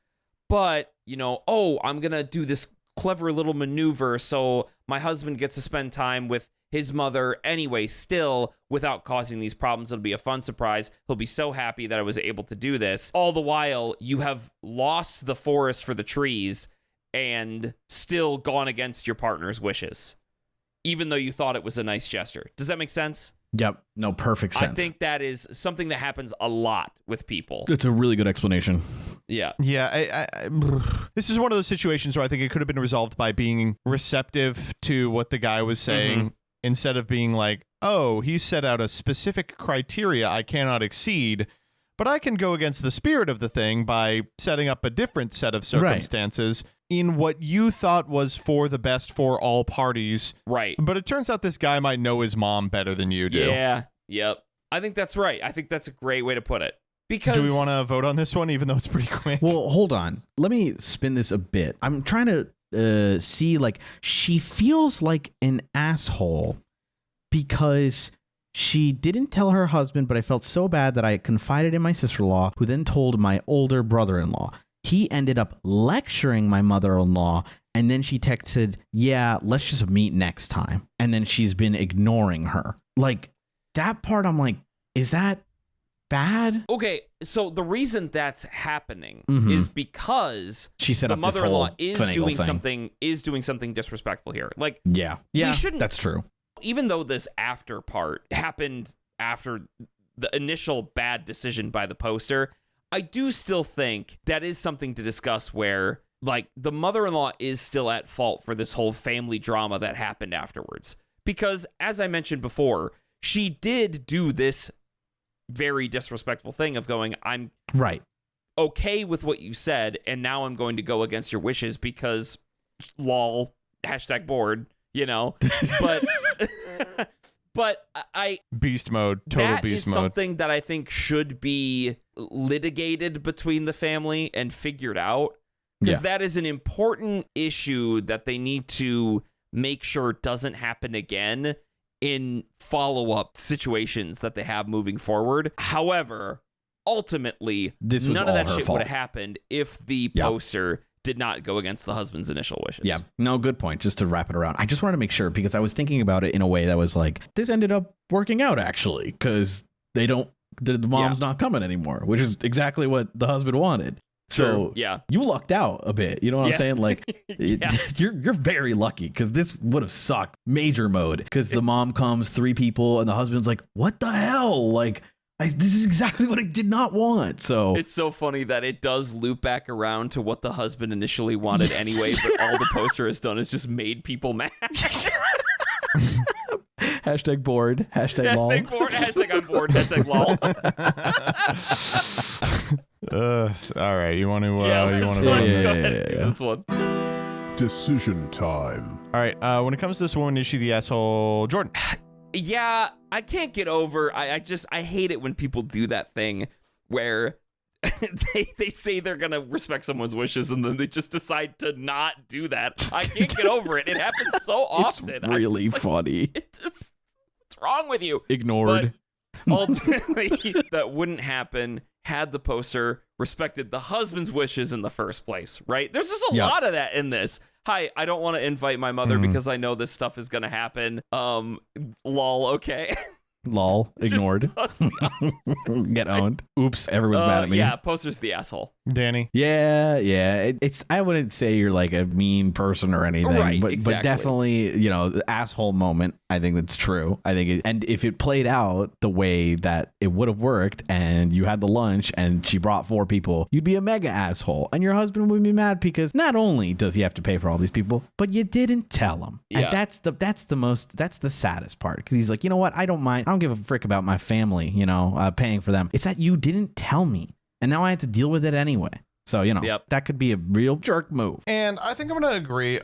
but, I'm going to do this clever little maneuver so my husband gets to spend time with his mother anyway, still, without causing these problems. It'll be a fun surprise. He'll be so happy that I was able to do this. All the while, you have lost the forest for the trees and still gone against your partner's wishes, even though you thought it was a nice gesture. Does that make sense? Yep. No, perfect sense. I think that is something that happens a lot with people. It's a really good explanation. Yeah. Yeah. This is one of those situations where I think it could have been resolved by being receptive to what the guy was saying instead of being like, oh, he set out a specific criteria I cannot exceed, but I can go against the spirit of the thing by setting up a different set of circumstances in what you thought was for the best for all parties. Right. But it turns out this guy might know his mom better than you do. Yeah. Yep. I think that's right. I think that's a great way to put it. Because do we want to vote on this one, even though it's pretty quick? Well, hold on. Let me spin this a bit. I'm trying to see, like, she feels like an asshole because she didn't tell her husband, but I felt so bad that I confided in my sister-in-law, who then told my older brother-in-law. He ended up lecturing my mother-in-law, and then she texted, yeah, let's just meet next time. And then she's been ignoring her. Like, that part, I'm like, is that bad? Okay, so the reason that's happening is because she set the up this mother-in-law whole is finagle doing thing. something disrespectful here. Like, yeah, shouldn't, that's true. Even though this after part happened after the initial bad decision by the poster, I do still think that is something to discuss where, like, the mother-in-law is still at fault for this whole family drama that happened afterwards. Because, as I mentioned before, she did do this very disrespectful thing of going, I'm okay with what you said, and now I'm going to go against your wishes because lol, #bored, but but I beast mode, total beast mode. That is something that I think should be litigated between the family and figured out, because that is an important issue that they need to make sure doesn't happen again in follow-up situations that they have moving forward. However, ultimately, none of that shit would have happened if the poster did not go against the husband's initial wishes. Yeah, no, good point. Just to wrap it around, I just wanted to make sure, because I was thinking about it in a way that was like, this ended up working out actually, because the mom's not coming anymore, which is exactly what the husband wanted. So you lucked out a bit. You know what I'm saying? Like, you're very lucky, because this would have sucked major mode, because the mom comes, 3 people, and the husband's like, what the hell? Like, this is exactly what I did not want. So it's so funny that it does loop back around to what the husband initially wanted anyway, but all the poster has done is just made people mad. #bored, #lol. #bored, #I'm bored, #lol. All right, you want to let's go ahead and do this one. Decision time. All right, when it comes to this woman, is she the asshole? Jordan. Yeah, I can't get over. I hate it when people do that thing where they say they're gonna respect someone's wishes and then they just decide to not do that. I can't get over it. It happens so often. It's really funny. What's wrong with you? Ignored. But ultimately, that wouldn't happen had the poster respected the husband's wishes in the first place, right? There's just a lot of that in this. Hi, I don't want to invite my mother because I know this stuff is gonna happen. Lol, okay. Lol, ignored. Get owned. Oops, everyone's mad at me. Yeah, poster's the asshole. Danny. Yeah. It's I wouldn't say you're like a mean person or anything, right, but definitely, the asshole moment. I think that's true. I think and if it played out the way that it would have worked, and you had the lunch and she brought 4 people, you'd be a mega asshole, and your husband would be mad because not only does he have to pay for all these people, but you didn't tell him. Yeah. And that's the saddest part, because he's like, you know what? I don't mind. I don't give a frick about my family, paying for them. It's that you didn't tell me, and now I have to deal with it anyway. So, that could be a real jerk move. And I think I'm going to agree.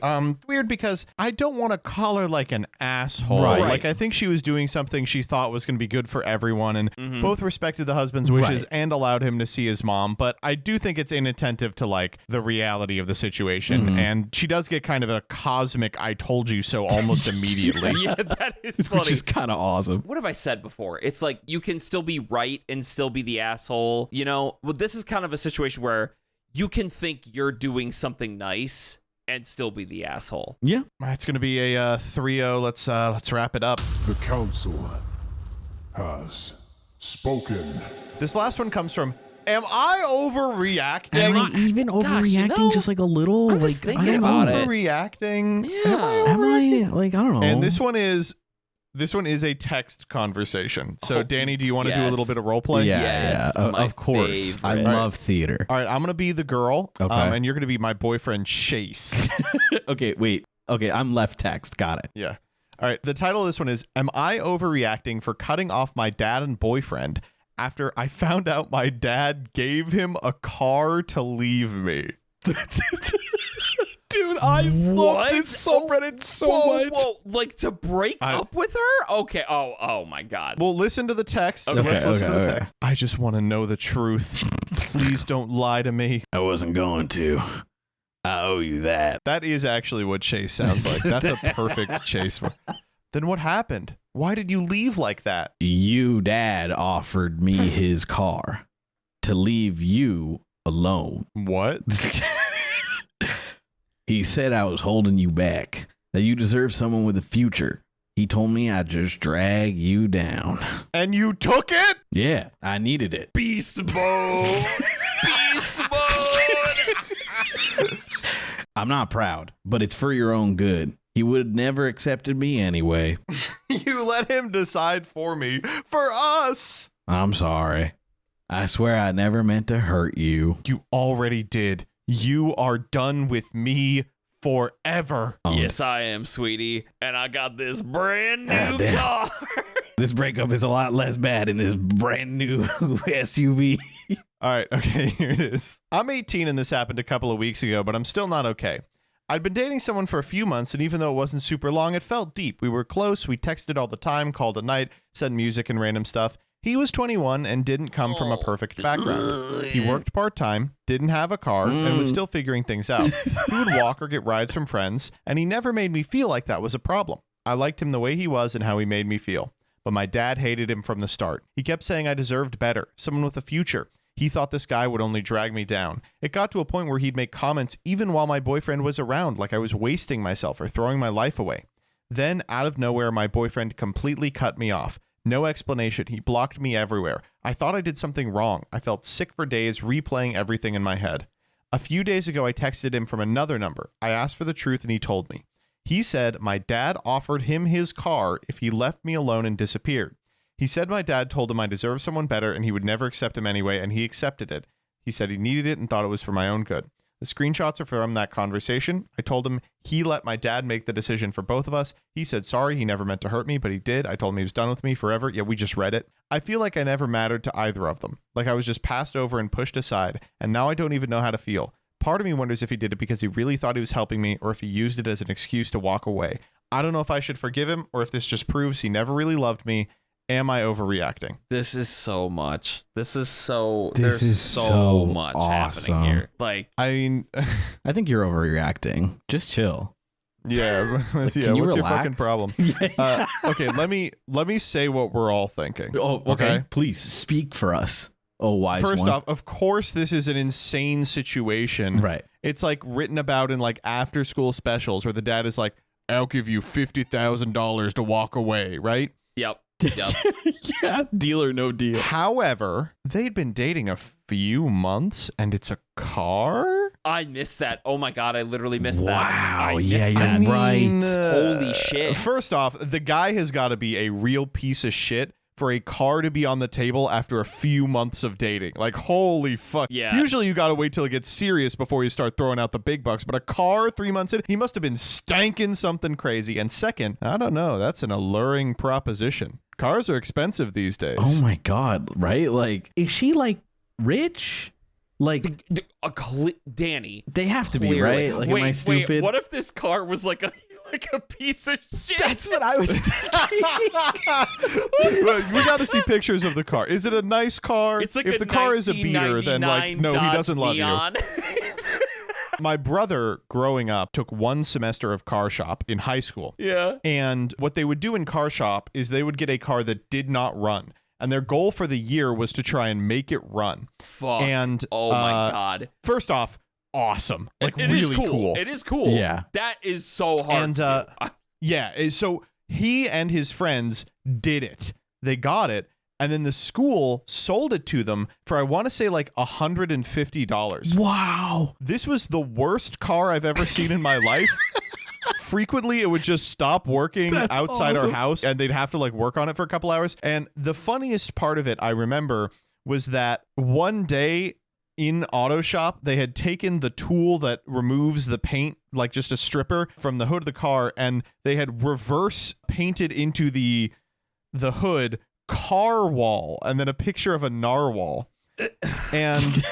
Weird because I don't want to call her like an asshole. Right. Like, I think she was doing something she thought was going to be good for everyone, and both respected the husband's wishes and allowed him to see his mom. But I do think it's inattentive to like the reality of the situation. And she does get kind of a cosmic "I told you so" almost immediately. Yeah, that is funny. Which is kind of awesome. What have I said before? It's like you can still be right and still be the asshole. Well, this is kind of a situation where you can think you're doing something nice and still be the asshole. Yeah. It's going to be a 3-0. Let's wrap it up. The council has spoken. This last one comes from, am I overreacting? Am I even overreacting just like a little? I'm just like, thinking I don't about know. it. Overreacting? Yeah. Am I like, I don't know. And this one is a text conversation. So, Danny, do you want to do a little yes. bit of role play? Yeah, Yes, my of course. I favorite. love theater. All right, I'm going to be the girl, Okay. and you're going to be my boyfriend, Chase. Okay, wait. Okay, I'm left text. Got it. Yeah. All right, the title of this one is, am I overreacting for cutting off my dad and boyfriend after I found out my dad gave him a car to leave me? Dude, I love this subreddit so much. Whoa, like to break up with her? Okay. Oh my God. Well, listen to the text. Okay, Let's listen to the okay. text. I just want to know the truth. Please don't lie to me. I wasn't going to. I owe you that. That is actually what Chase sounds like. That's a perfect Chase. Then what happened? Why did you leave like that? You, Dad, offered me his car to leave you alone. What? He said I was holding you back, that you deserve someone with a future. He told me I'd just drag you down. And you took it? Yeah, I needed it. Beast mode. Beast mode. I'm not proud, but it's for your own good. He would have never accepted me anyway. You let him decide for me. For us. I'm sorry. I swear I never meant to hurt you. You already did. You are done with me forever. Yes, I am, sweetie. And I got this brand new damn. car. This breakup is a lot less bad in this brand new SUV. All right, okay, here it is. I'm 18 and this happened a couple of weeks ago, but I'm still not okay. I'd been dating someone for a few months, and even though it wasn't super long, it felt deep. We were close, we texted all the time, called at night, sent music and random stuff. He was 21 and didn't come from a perfect background. He worked part-time, didn't have a car, and was still figuring things out. He would walk or get rides from friends, and he never made me feel like that was a problem. I liked him the way he was and how he made me feel. But my dad hated him from the start. He kept saying I deserved better, someone with a future. He thought this guy would only drag me down. It got to a point where he'd make comments even while my boyfriend was around, like I was wasting myself or throwing my life away. Then, out of nowhere, my boyfriend completely cut me off. No explanation. He blocked me everywhere. I thought I did something wrong. I felt sick for days, replaying everything in my head. A few days ago, I texted him from another number. I asked for the truth, and he told me. He said my dad offered him his car if he left me alone and disappeared. He said my dad told him I deserved someone better and he would never accept him anyway, and he accepted it. He said he needed it and thought it was for my own good. The screenshots are from that conversation. I told him he let my dad make the decision for both of us. He said sorry, he never meant to hurt me, but he did. I told him he was done with me forever. Yeah, we just read it. I feel like I never mattered to either of them. Like I was just passed over and pushed aside, and now I don't even know how to feel. Part of me wonders if he did it because he really thought he was helping me or if he used it as an excuse to walk away. I don't know if I should forgive him or if this just proves he never really loved me. Am I overreacting? This is so much. There's so much awesome. happening here. Like, I mean, I think you're overreacting. Just chill. yeah, yeah. What's you your relax? fucking problem? Okay, let me say what we're all thinking. Oh, okay. Please speak for us. Oh, wise First one. off, of course, this is an insane situation. Right. It's like written about in like after school specials where the dad is like, I'll give you $50,000 to walk away, right? yep. Yeah, deal or no deal. However, they'd been dating a few months and it's a car? I missed that. Oh my God, I literally missed that. Wow, I yeah, missed you're that. right. Holy shit. First off, the guy has got to be a real piece of shit for a car to be on the table after a few months of dating. Like, holy fuck. Yeah. Usually you got to wait till it gets serious before you start throwing out the big bucks. But a car 3 months in, he must have been stanking something crazy. And second, I don't know, that's an alluring proposition. Cars are expensive these days. Oh my God, right? Like, is she like rich? Like, Danny. they have to be, Clearly. right? Like, wait, am I stupid? Wait, what if this car was like a piece of shit? That's what I was thinking. We got to see pictures of the car. Is it a nice car? It's like if the car is a beater, then like no, Dodge he doesn't love Neon. you. My brother, growing up, took one semester of car shop in high school. Yeah. And what they would do in car shop is they would get a car that did not run. And their goal for the year was to try and make it run. Fuck. And oh my God. First off, awesome. Like it really is cool. It is cool. Yeah. That is so hard. And yeah, so he and his friends did it. They got it. And then the school sold it to them for, I want to say, like $150. Wow. This was the worst car I've ever seen in my life. Frequently, it would just stop working outside our house, and they'd have to like work on it for a couple hours. And the funniest part of it, I remember, was that one day in auto shop, they had taken the tool that removes the paint, like just a stripper, from the hood of the car, and they had reverse painted into the hood Carwall, and then a picture of a narwhal. And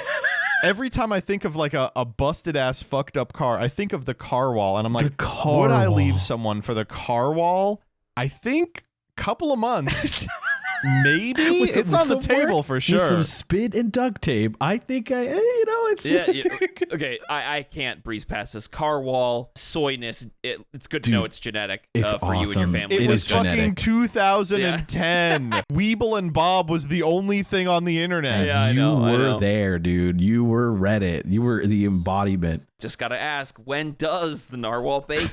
every time I think of like a busted ass fucked up car, I think of the Carwall, and I'm like, would I leave someone for the Carwall? I think a couple of months. Maybe it's on the table for sure. With some spit and duct tape. I think it's okay. I can't breeze past this. Carwall, soyness. It's good to know it's genetic for you and your family. It was fucking genetic. 2010. Weeble and Bob was the only thing on the internet. Yeah, I you know, were there, dude. You were Reddit. You were the embodiment. Just gotta ask, when does the narwhal bake?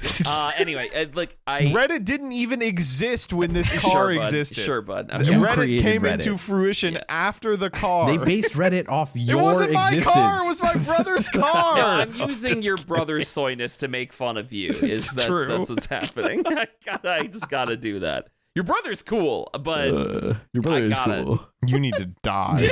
Anyway, Reddit didn't even exist when this car existed. Sure, bud. Reddit came Reddit. into fruition after the car. They based Reddit off your It wasn't existence. my car. It was my brother's car. No, I'm using your brother's soyness to make fun of you. That's what's happening. I just gotta do that. Your brother's cool, but your brother is cool. You need to die.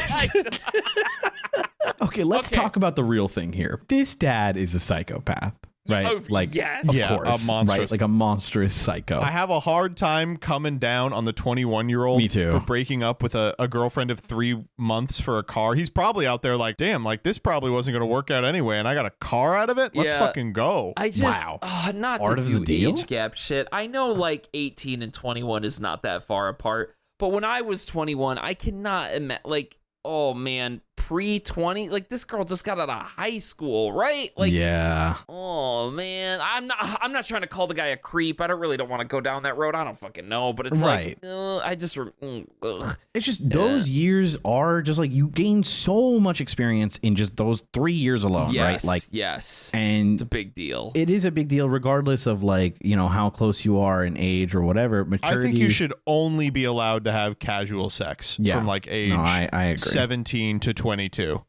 Okay, let's talk about the real thing here. This dad is a psychopath, right? Oh, like, yes. of Yeah, course, a monstrous. right? Like a monstrous psycho. I have a hard time coming down on the 21-year-old Me too. for breaking up with a girlfriend of 3 months for a car. He's probably out there like, damn, like this probably wasn't going to work out anyway, and I got a car out of it? Let's fucking go. I just, Wow. not Part to of do the deal? age gap shit. I know like 18 and 21 is not that far apart, but when I was 21, I cannot imagine, like, oh man, pre-20, like this girl just got out of high school, right? Like, yeah. oh man, I'm not trying to call the guy a creep. I don't want to go down that road. I don't fucking know, but it's Right. like, I just, ugh. It's just those years are just like you gain so much experience in just those 3 years alone, Yes, right? Like, yes, and it's a big deal. it is a big deal regardless of like, how close you are in age or whatever. Maturity. I think you should only be allowed to have casual sex from like age I agree. 17 to 22.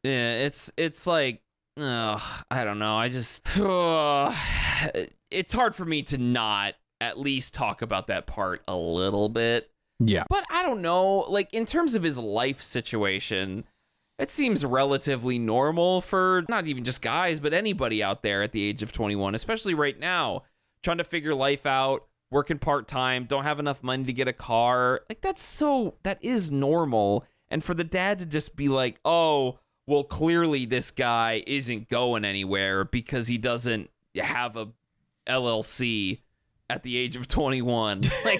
Yeah, it's like, I don't know. I just, it's hard for me to not at least talk about that part a little bit. Yeah. But I don't know, like in terms of his life situation, it seems relatively normal for not even just guys, but anybody out there at the age of 21, especially right now, trying to figure life out, working part-time, don't have enough money to get a car. Like that is normal. And for the dad to just be like, oh, well, clearly this guy isn't going anywhere because he doesn't have a LLC at the age of 21. Like,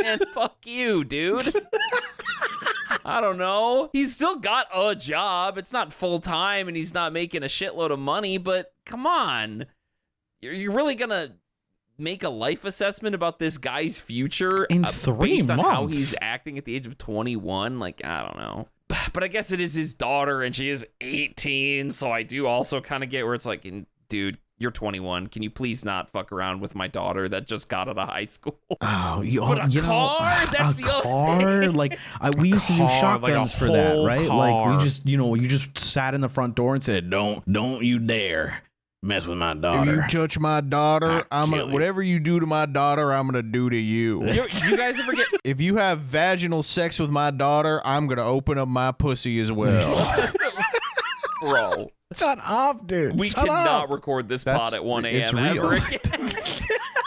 man, fuck you, dude. I don't know. He's still got a job. It's not full time and he's not making a shitload of money, but come on. You're really going to make a life assessment about this guy's future in 3 based on months. how he's acting at the age of 21? Like, I don't know. But I guess it is his daughter and she is 18, so I do also kind of get where it's like, dude, you're 21. Can you please not fuck around with my daughter that just got out of high school? Oh, But a car? That's the other thing. Like we used to do car, shotguns like a for that, whole right? car. Like we just, you just sat in the front door and said, "Don't you dare mess with my daughter." If you touch my daughter, I'll I'm kill gonna you. whatever you do to my daughter, I'm gonna do to you. You guys ever get... If you have vaginal sex with my daughter, I'm gonna open up my pussy as well. Bro, Shut up, dude. we Shut cannot up. record this That's- pod at 1 it's a.m. ever real. again.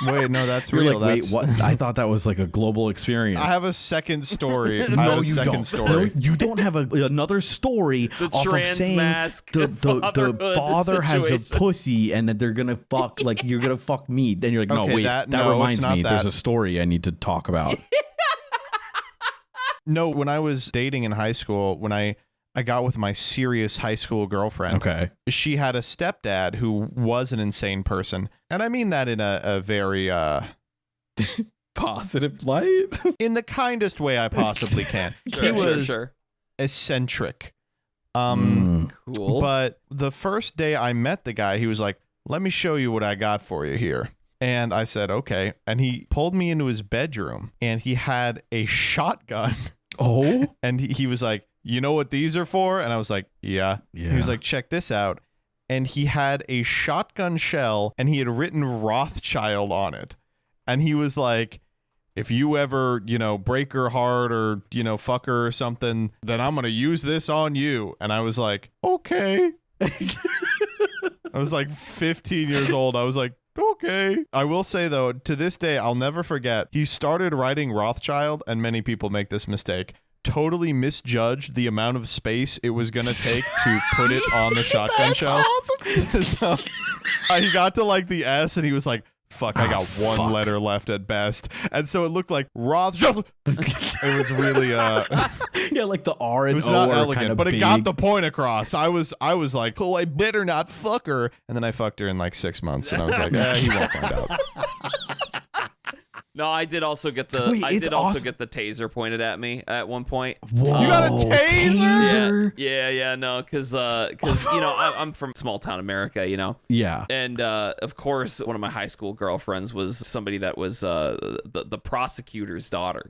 Wait, no, that's You're real. like, wait, That's- what? I thought that was like a global experience. I have a second story. I have no, a you second don't. story. No, you don't have another story The off of trans saying mask, the fatherhood father has a situation. pussy and that they're gonna fuck, like you're gonna fuck me. Then you're like, no, Okay, wait, that- that no, reminds it's not me. There's that. a story I need to talk about. No, when I was dating in high school, when I got with my serious high school girlfriend, Okay. she had a stepdad who was an insane person. And I mean that in a very, Positive light. in the kindest way I possibly can. He was eccentric. Cool. But the first day I met the guy, he was like, let me show you what I got for you here. And I said, okay. And he pulled me into his bedroom and he had a shotgun. Oh, And he was like, you know what these are for? And I was like, yeah. yeah. He was like, check this out. And he had a shotgun shell and he had written Rothschild on it. And he was like, if you ever, break her heart or, fuck her or something, then I'm going to use this on you. And I was like, okay. I was like 15 years old. I was like, okay. I will say, though, to this day, I'll never forget. He started writing Rothschild, and many people make this mistake. Totally misjudged the amount of space it was going to take to put it on the shotgun shell. Awesome. So he got to like the S and he was like, fuck, I got one fuck. letter left at best. And so it looked like Rothschild. It was really Yeah, like the R it and was O not are elegant, kind of but it big. got the point across. I was like, oh, I better not fuck her. And then I fucked her in like 6 months and I was like, he won't find out. No, I did also get the Wait, it's awesome. get the taser pointed at me at one point. Whoa, You got a taser? Yeah, no, because I'm from small town America, Yeah. and of course one of my high school girlfriends was somebody that was the prosecutor's daughter,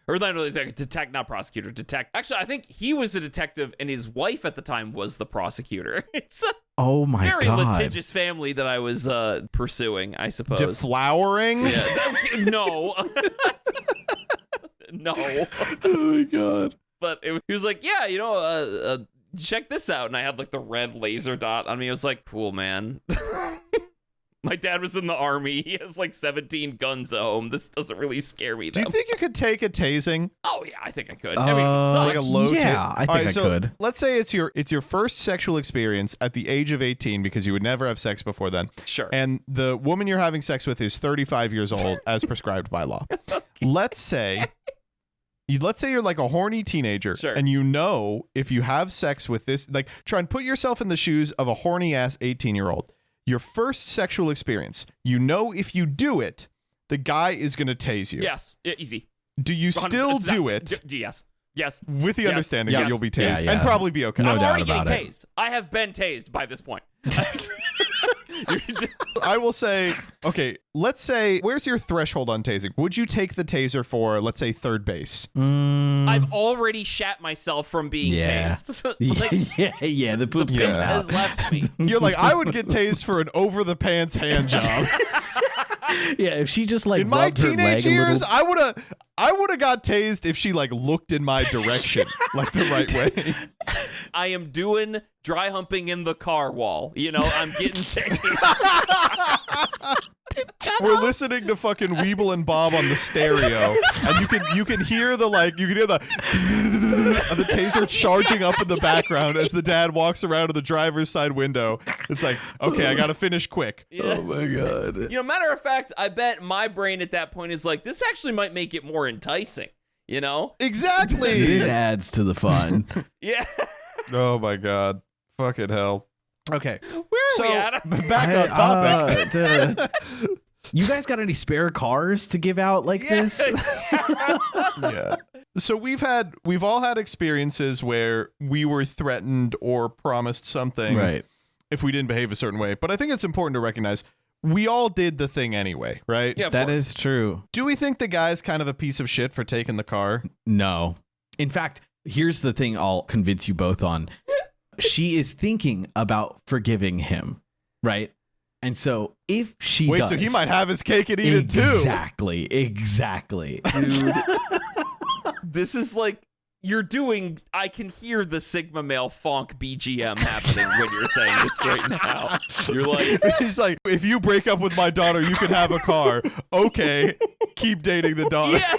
or no, it's like not prosecutor, detective. Actually, I think he was a detective, and his wife at the time was the prosecutor. It's a Oh my very god. litigious family that I was pursuing, I suppose. Deflowering? Yeah, no. No. Oh my god. But he was like, yeah, check this out. And I had like the red laser dot on me. I was like, cool, man. My dad was in the army. He has like 17 guns at home. This doesn't really scare me, Do though. you think you could take a tasing? Oh, yeah, I think I could. I mean, it would Like suck. a low yeah, I think I so could. Let's say it's your first sexual experience at the age of 18 because you would never have sex before then. Sure. And the woman you're having sex with is 35 years old as prescribed by law. Let's say you're like a horny teenager Sure. and if you have sex with this, like try and put yourself in the shoes of a horny ass 18-year-old. Your first sexual experience, if you do it, the guy is going to tase you. Yes. Easy. Do you still do it? Yes. Yes. With the Yes. understanding Yes. that you'll be tased Yeah. and probably be okay. No I'm doubt already getting about it. tased. I have been tased by this point. I will say, okay, let's say, where's your threshold on tasing? Would you take the taser for, let's say, third base? I've already shat myself from being Yeah. tased. Like, yeah, the poop piss comes out. has left me. You're like, I would get tased for an over-the-pants hand job. Yeah, if she just like In my rubbed her leg teenage a years, little. I would have got tased if she like looked in my direction, like the right way. I am doing dry humping in the car wall. I'm getting tased. We're listening to fucking Weeble and Bob on the stereo, and you can hear the the taser charging up in the background as the dad walks around to the driver's side window. It's like, okay, I gotta finish quick. Oh my god. Matter of fact, I bet my brain at that point is like, this actually might make it more enticing. Exactly. It adds to the fun. Yeah. Oh my god, fucking hell. Okay, Where are we at? back on topic. You guys got any spare cars to give out like this? Yeah. So we've all had experiences where we were threatened or promised something Right. if we didn't behave a certain way. But I think it's important to recognize we all did the thing anyway, right? Yeah, of That course. is true. Do we think the guy's kind of a piece of shit for taking the car? No. In fact, here's the thing I'll convince you both on. She is thinking about forgiving him, right? And so if she Wait, does, so he might have his cake and eat it too. Exactly. Dude. This is like you're doing, I can hear the Sigma male funk BGM happening when you're saying this right now. You're like, He's like, if you break up with my daughter, you can have a car. Okay, keep dating the daughter. yeah.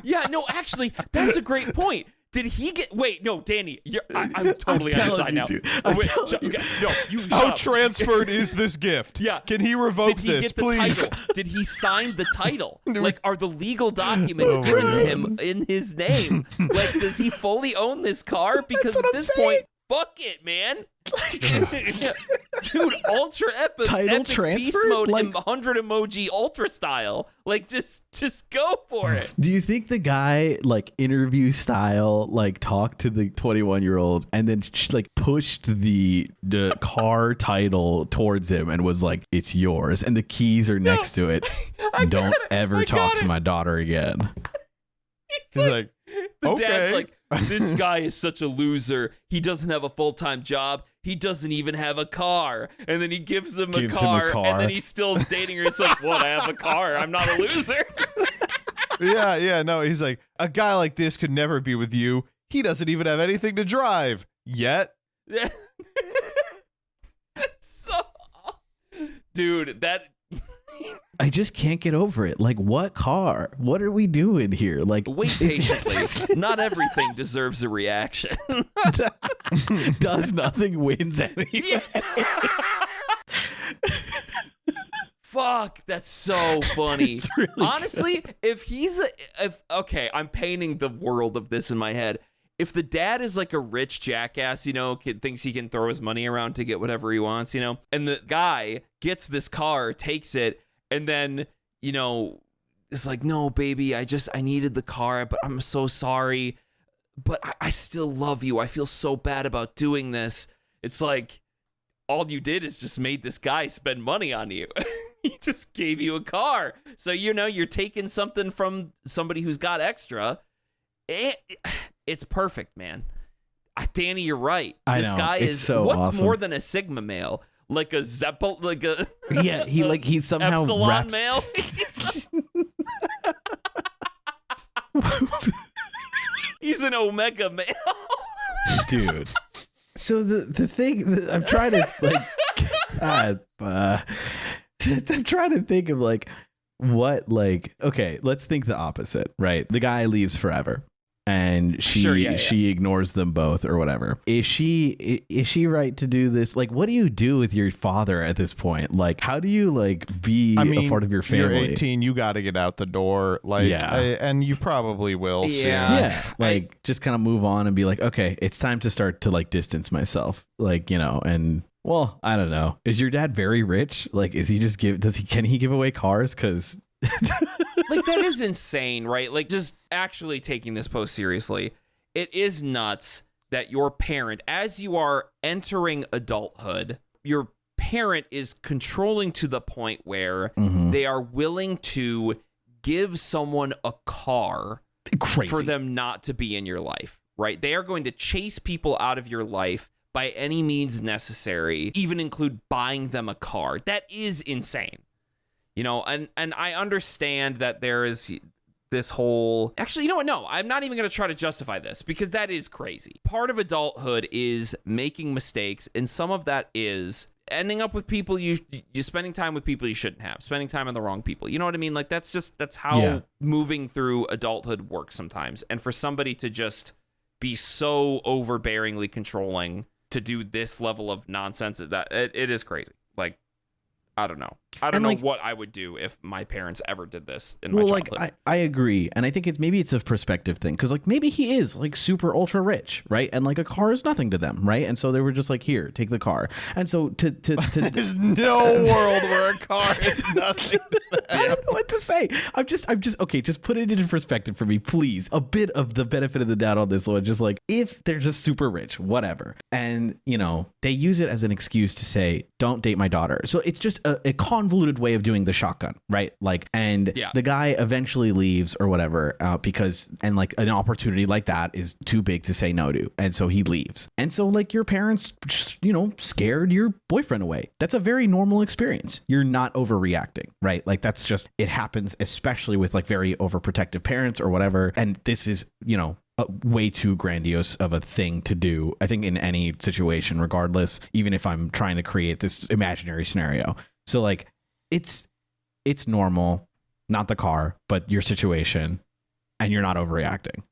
Yeah, no, actually, that's a great point. Did he get? Wait, no, Danny, I'm totally on your side now. How transferred is this gift? Yeah. Can he revoke Did he this, get the please? title? Did he sign the title? Like, are the legal documents given to him in his name? Like, does he fully own this car? Because at this point, fuck it, man. Dude, ultra epic beast mode, 100 emoji ultra style. Like, just go for it. Do you think the guy, like, interview style, like, talked to the 21-year-old and then like pushed the car title towards him and was like, it's yours, and the keys are next to it. Don't ever talk to my daughter again. He's like, the okay. dad's like, this guy is such a loser. He doesn't have a full-time job. He doesn't even have a car. And then he gives him a car, and then he's still dating her. He's like, what? I have a car. I'm not a loser. Yeah, no. He's like, a guy like this could never be with you. He doesn't even have anything to drive yet. Dude, that... I just can't get over it. Like, what car? What are we doing here? Like, wait patiently. Not everything deserves a reaction. Does nothing wins anything. Fuck, that's so funny. It's really honestly, okay, I'm painting the world of this in my head. If the dad is like a rich jackass, thinks he can throw his money around to get whatever he wants, and the guy gets this car, takes it, and then, it's like, no, baby, I needed the car, but I'm so sorry, but I still love you. I feel so bad about doing this. It's like, all you did is just made this guy spend money on you. He just gave you a car. So, you're taking something from somebody who's got extra. It's perfect, man. Danny, you're right. This guy is so what's awesome. more than a Sigma male? Like a Zeppel, like a he somehow Epsilon male. He's an Omega male, dude. So the thing that I'm trying to I'm trying to think of like what, like, okay, let's think the opposite, right? The guy leaves forever. And she ignores them both or whatever. Is she right to do this? Like, what do you do with your father at this point? Like, how do you be a part of your family? You're 18, you got to get out the door. Like, and you probably will soon. Yeah. Like, just kind of move on and be like, okay, it's time to start to distance myself. Like, and well, I don't know. Is your dad very rich? Like, is he just can he give away cars? Because like, that is insane, right? Like, just actually taking this post seriously, it is nuts that your parent, as you are entering adulthood, your parent is controlling to the point where they are willing to give someone a car for them not to be in your life, right? They are going to chase people out of your life by any means necessary, even include buying them a car. That is insane. And I understand that there is this whole... Actually, you know what? No, I'm not even going to try to justify this because that is crazy. Part of adulthood is making mistakes, and some of that is ending up with people you're spending time with people you shouldn't have, spending time on the wrong people. You know what I mean? Like, that's how moving through adulthood works sometimes. And for somebody to just be so overbearingly controlling to do this level of nonsense, that it is crazy. Like, I don't know. I don't know what I would do if my parents ever did this in my childhood. I agree. And I think maybe it's a perspective thing. Because maybe he is super ultra rich, right? And a car is nothing to them, right? And so they were just like, here, take the car. And so to there's no world where a car is nothing to them. I don't know what to say. I'm just okay, just put it into perspective for me, please. A bit of the benefit of the doubt on this one. Just if they're just super rich, whatever. And, they use it as an excuse to say, don't date my daughter. So it's just a convoluted way of doing the shotgun, right? Like, and the guy eventually leaves or whatever because like an opportunity like that is too big to say no to, and so he leaves. And so like your parents just, scared your boyfriend away. That's a very normal experience. You're not overreacting, right? Like that's just, it happens, especially with like very overprotective parents or whatever. And this is, way too grandiose of a thing to do, I think, in any situation, regardless, even if I'm trying to create this imaginary scenario. So like it's normal, not the car, but your situation, and you're not overreacting.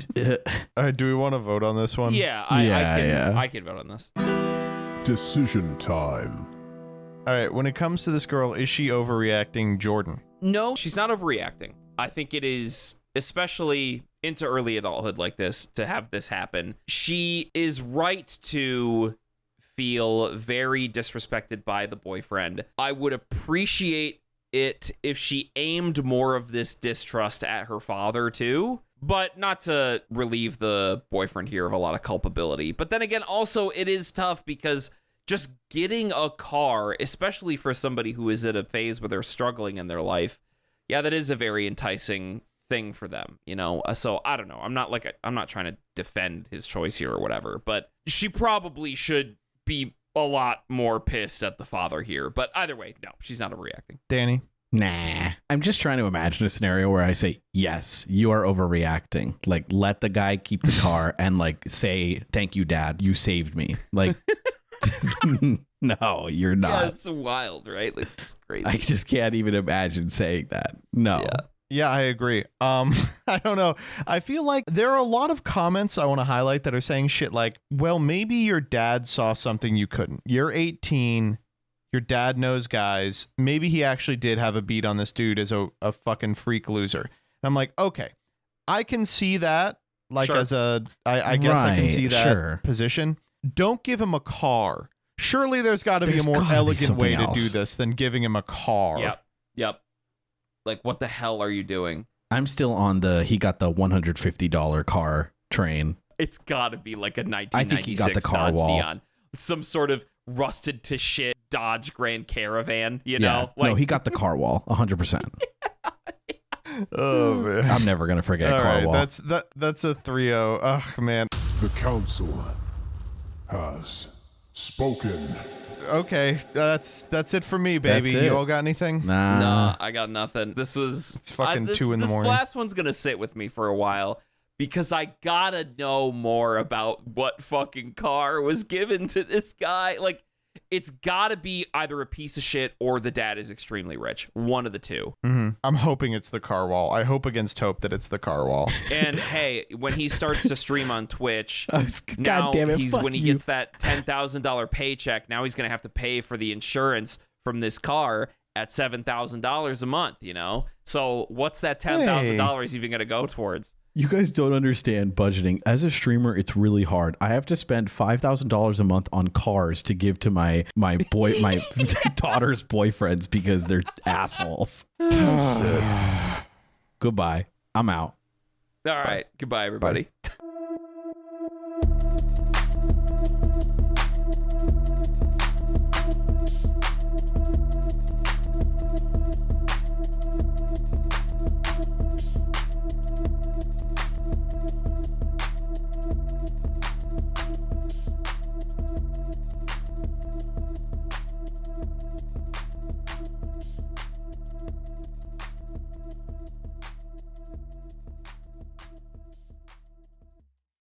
Do we want to vote on this one? Yeah, I can vote on this. Decision time. All right, when it comes to this girl, is she overreacting, Jordan? No, she's not overreacting. I think it is, especially into early adulthood like this, to have this happen. She is right to feel very disrespected by the boyfriend. I would appreciate it if she aimed more of this distrust at her father too, but not to relieve the boyfriend here of a lot of culpability. But then again, also it is tough because just getting a car, especially for somebody who is at a phase where they're struggling in their life, yeah, that is a very enticing thing for them, So I don't know. I'm not trying to defend his choice here or whatever, but she probably should be a lot more pissed at the father here. But either way, no, she's not overreacting. Danny? Nah. I'm just trying to imagine a scenario where I say, yes, you are overreacting. Like, let the guy keep the car and like say, thank you, Dad. You saved me. Like, no, you're not. Yeah, it's wild, right? Like, it's crazy. I just can't even imagine saying that. No. Yeah, I agree. I don't know. I feel like there are a lot of comments I want to highlight that are saying shit like, well, maybe your dad saw something you couldn't. You're 18. Your dad knows guys. Maybe he actually did have a beat on this dude as a fucking freak loser. And I'm like, okay, I can see that. Like, Sure. I guess I can see that sure. position. Don't give him a car. Surely there's got to be a There's more gotta be elegant way something to do else. this than giving him a car. Yep. Like, what the hell are you doing? I'm still on he got the $150 car train. It's got to be like a 1996 I think he got the Dodge Carwall. Neon. Some sort of rusted to shit Dodge Grand Caravan, Yeah. know? Like, No, he got the Carwall, 100%. Oh man. I'm never going to forget All right, Carwall. that's a 3-0. Oh man. The Council has spoken. Okay, that's it for me, baby. That's it. You all got anything? Nah, I got nothing. This was... It's fucking 2 in the morning. This last one's going to sit with me for a while because I gotta know more about what fucking car was given to this guy. Like, it's gotta be either a piece of shit or the dad is extremely rich. One of the two. Mm-hmm. I'm hoping it's the Carwall. I hope against hope that it's the Carwall. And hey, when he starts to stream on Twitch, God now damn it, fuck when he you. gets that $10,000 paycheck, now he's gonna have to pay for the insurance from this car at $7,000 a month. So what's that $10,000 even gonna go towards? You guys don't understand budgeting. As a streamer, it's really hard. I have to spend $5,000 a month on cars to give to my daughter's boyfriends because they're assholes. Goodbye. I'm out. All right, goodbye, everybody.